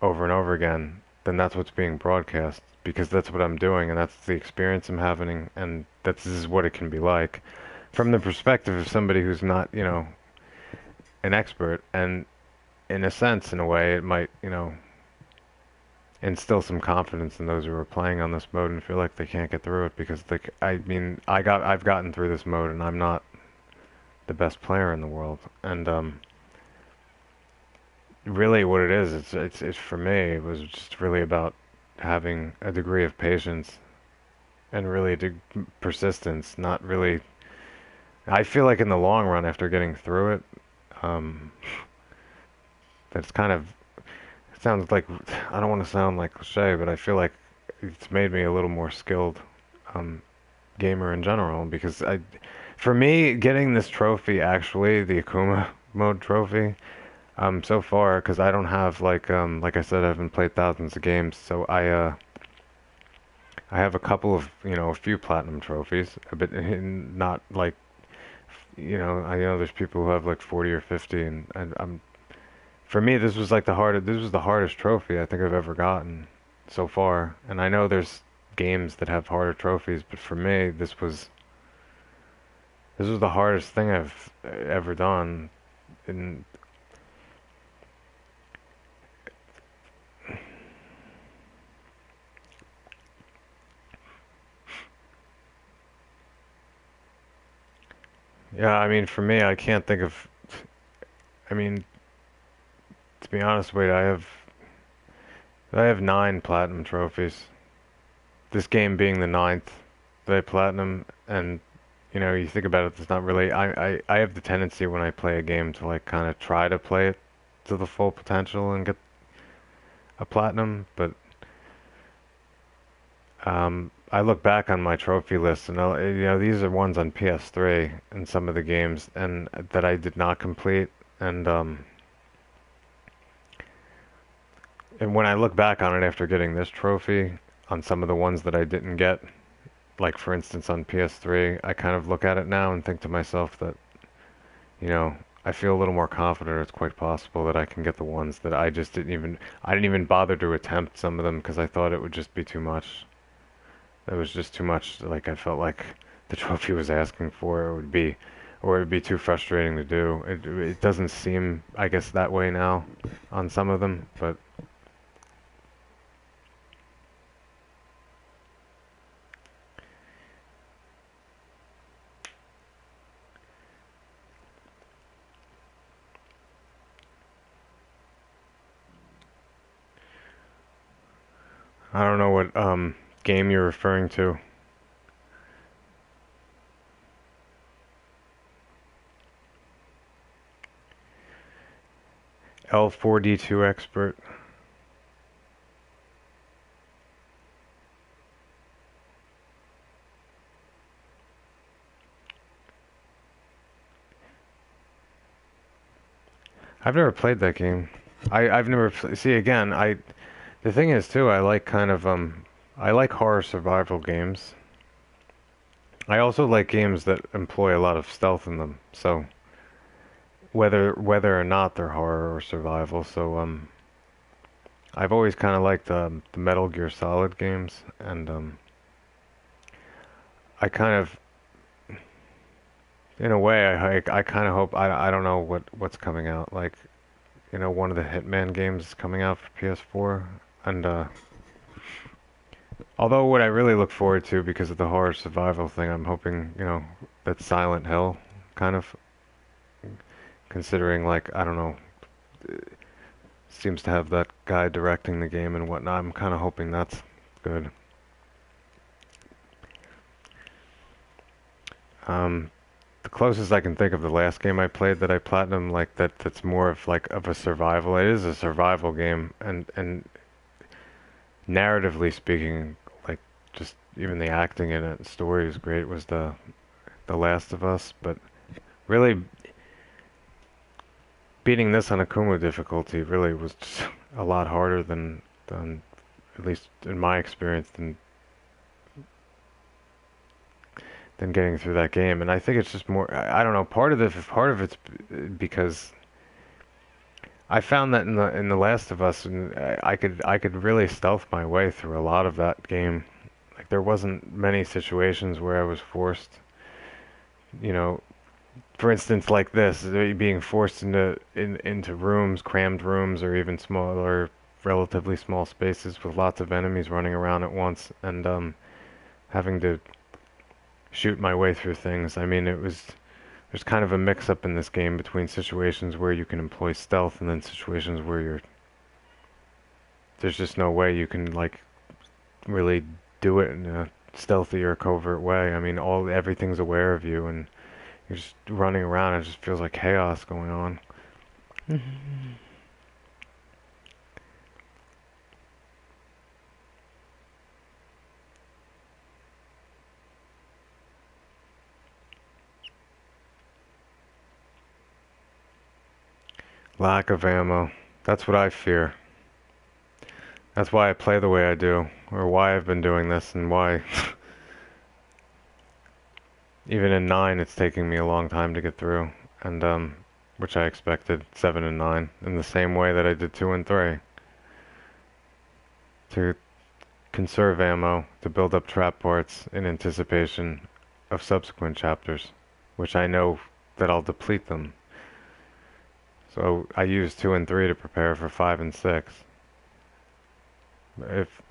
over and over again, then that's what's being broadcast because that's what I'm doing and that's the experience I'm having and this is what it can be like from the perspective of somebody who's not, you know, an expert. And in a sense, in a way, it might, you know, instill some confidence in those who are playing on this mode and feel like they can't get through it because like I mean I've gotten through this mode and I'm not the best player in the world. And really what it is, it's for me, it was just really about having a degree of patience and really persistence, not really. I feel like in the long run, after getting through it, that's kind of, it sounds like, I don't want to sound like cliche, but I feel like it's made me a little more skilled gamer in general because for me, getting this trophy, actually, the Akuma mode trophy, so far, because I don't have like I said, I haven't played thousands of games, so I have a couple of, you know, a few platinum trophies, but not like, you know, I know there's people who have like 40 or 50, and I'm, for me, this was like this was the hardest trophy I think I've ever gotten so far, and I know there's games that have harder trophies, but for me, this was the hardest thing I've ever done, and yeah, I mean, for me, I can't think of, I mean, to be honest, wait, I have 9 platinum trophies. This game being the ninth that I platinum, and you know, you think about it, it's not really. I have the tendency when I play a game to like kind of try to play it to the full potential and get a platinum, but I look back on my trophy list, and you know, these are ones on PS3 and some of the games, and that I did not complete, and when I look back on it after getting this trophy, on some of the ones that I didn't get, like for instance on PS3, I kind of look at it now and think to myself that, you know, I feel a little more confident it's quite possible that I can get the ones that I didn't even bother to attempt some of them because I thought it would just be too much. It was just too much, like I felt like the trophy was asking for, or it would be too frustrating to do. It doesn't seem, I guess, that way now on some of them, but I don't know what game you're referring to. L4D2 expert. I've never played that game. I've never see again. The thing is too, I like kind of I like horror survival games. I also like games that employ a lot of stealth in them. So whether or not they're horror or survival. So I've always kind of liked the Metal Gear Solid games, and I kind of, in a way, I kind of hope I don't know what's coming out. Like, you know, one of the Hitman games is coming out for PS4, and although what I really look forward to because of the horror survival thing, I'm hoping, you know, that Silent Hill kind of, considering like I don't know, seems to have that guy directing the game and whatnot. I'm kind of hoping that's good. The closest I can think of the last game I played that I platinum like that's more of like of a survival. It is a survival game, and narratively speaking, like just even the acting in it, the story was great. Was the Last of Us, but really beating this on AKUMU difficulty really was just a lot harder than at least in my experience than getting through that game. And I think it's just more, I don't know, part of it's because I found that in the Last of Us, and I could really stealth my way through a lot of that game. Like there wasn't many situations where I was forced, you know, for instance, like this, being forced into rooms, crammed rooms, or even smaller, relatively small spaces with lots of enemies running around at once, and having to shoot my way through things. I mean, there's kind of a mix-up in this game between situations where you can employ stealth and then situations where there's just no way you can like really do it in a stealthy or covert way. I mean, everything's aware of you and you're just running around. It just feels like chaos going on. Lack of ammo. That's what I fear. That's why I play the way I do, or why I've been doing this, and why even in 9 it's taking me a long time to get through, and which I expected, 7 and 9, in the same way that I did 2 and 3. To conserve ammo, to build up trap parts in anticipation of subsequent chapters, which I know that I'll deplete them. So I used 2 and 3 to prepare for 5 and 6.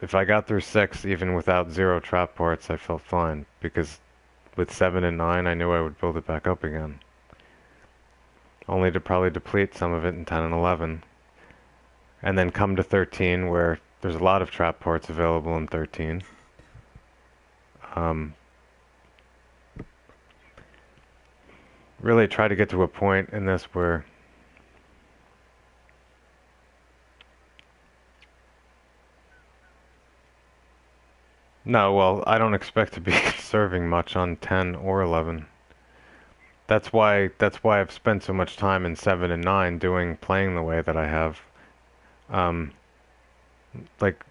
If I got through 6 even without 0 trap parts, I felt fine, because with 7 and 9 I knew I would build it back up again. Only to probably deplete some of it in 10 and 11. And then come to 13 where there's a lot of trap parts available in 13. Really try to get to a point in this where no, well, I don't expect to be conserving much on 10 or 11. That's why I've spent so much time in 7 and 9 playing the way that I have. Um, like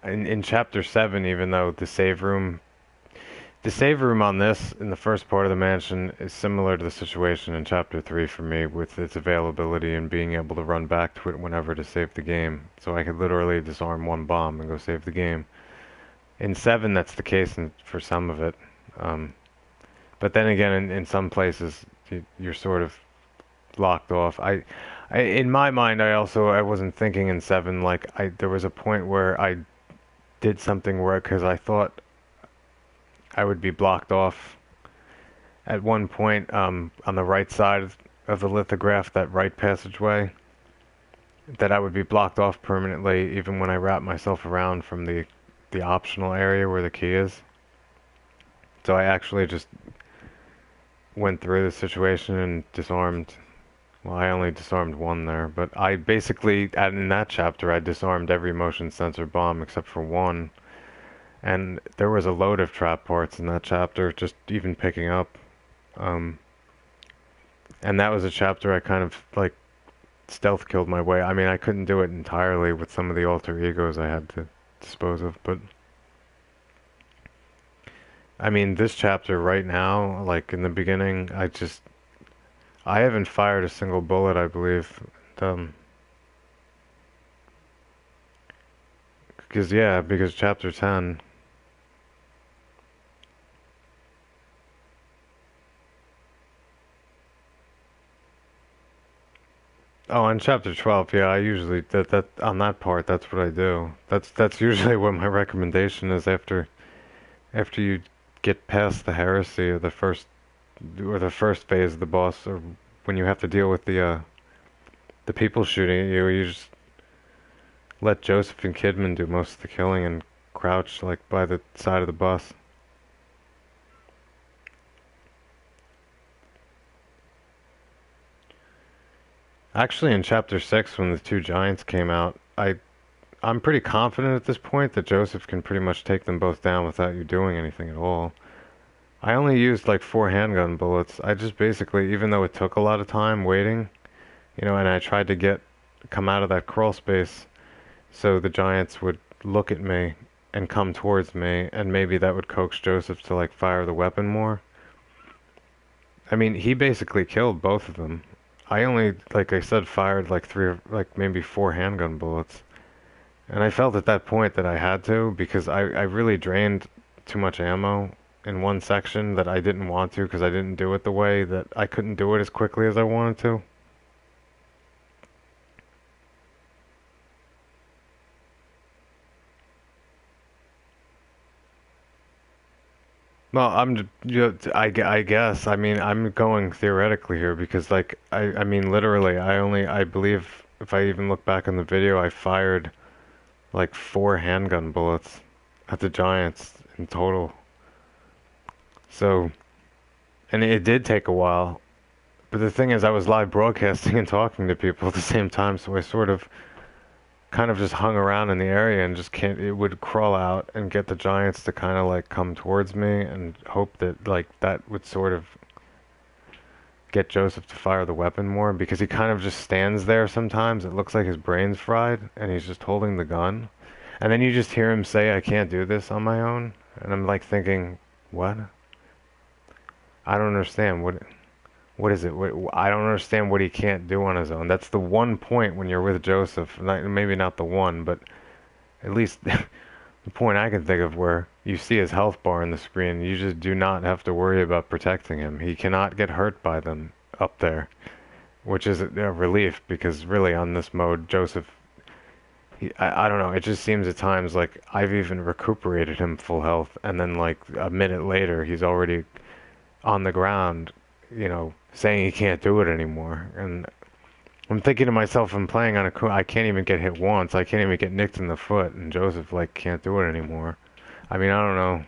in chapter 7, even though the save room on this in the first part of the mansion is similar to the situation in chapter 3 for me, with its availability and being able to run back to it whenever to save the game. So I could literally disarm one bomb and go save the game. In 7, that's the case for some of it. But then again, in some places, you're sort of locked off. In my mind, I wasn't thinking in 7, like, there was a point where I did something where, because I thought I would be blocked off at one point on the right side of the lithograph, that right passageway, that I would be blocked off permanently even when I wrap myself around from the optional area where the key is. So I actually just went through the situation and disarmed. Well, I only disarmed one there, but I basically, in that chapter, I disarmed every motion sensor bomb except for one. And there was a load of trap parts in that chapter, just even picking up. And that was a chapter I kind of, like, stealth killed my way. I mean, I couldn't do it entirely with some of the alter egos I had to dispose of, but I mean, this chapter right now, like in the beginning, I haven't fired a single bullet, I believe. Because chapter 10. Oh, in chapter 12, yeah, I usually that on that part, that's what I do. That's usually what my recommendation is after you get past the heresy or the first phase of the boss, or when you have to deal with the people shooting at you. You just let Joseph and Kidman do most of the killing and crouch like by the side of the bus. Actually, in chapter 6, when the two giants came out, I'm pretty confident at this point that Joseph can pretty much take them both down without you doing anything at all. I only used like 4 handgun bullets. I just basically, even though it took a lot of time waiting, and I tried to come out of that crawl space so the giants would look at me and come towards me, and maybe that would coax Joseph to like fire the weapon more. I mean, he basically killed both of them. I only, like I said, fired like like maybe 4 handgun bullets. And I felt at that point that I had to because I really drained too much ammo in one section that I didn't want to because I didn't do it the way that I couldn't do it as quickly as I wanted to. Well, I guess. I mean, I'm going theoretically here because, like, I mean, literally, I believe, if I even look back on the video, I fired like 4 handgun bullets at the Giants in total. So, and it did take a while. But the thing is, I was live broadcasting and talking to people at the same time, so I sort of kind of just hung around in the area and just can't, it would crawl out and get the Giants to kind of like come towards me and hope that like that would sort of get Joseph to fire the weapon more because he kind of just stands there sometimes. It looks like his brain's fried and he's just holding the gun. And then you just hear him say, I can't do this on my own. And I'm like thinking, what? I don't understand. What is it? I don't understand what he can't do on his own. That's the one point when you're with Joseph. Maybe not the one, but at least the point I can think of where you see his health bar on the screen. You just do not have to worry about protecting him. He cannot get hurt by them up there, which is a relief because really on this mode, Joseph, I don't know. It just seems at times like I've even recuperated him full health, and then like a minute later, he's already on the ground, saying he can't do it anymore. And I'm thinking to myself, I'm playing on I can't even get hit once. I can't even get nicked in the foot, and Joseph like can't do it anymore. I mean, I don't know.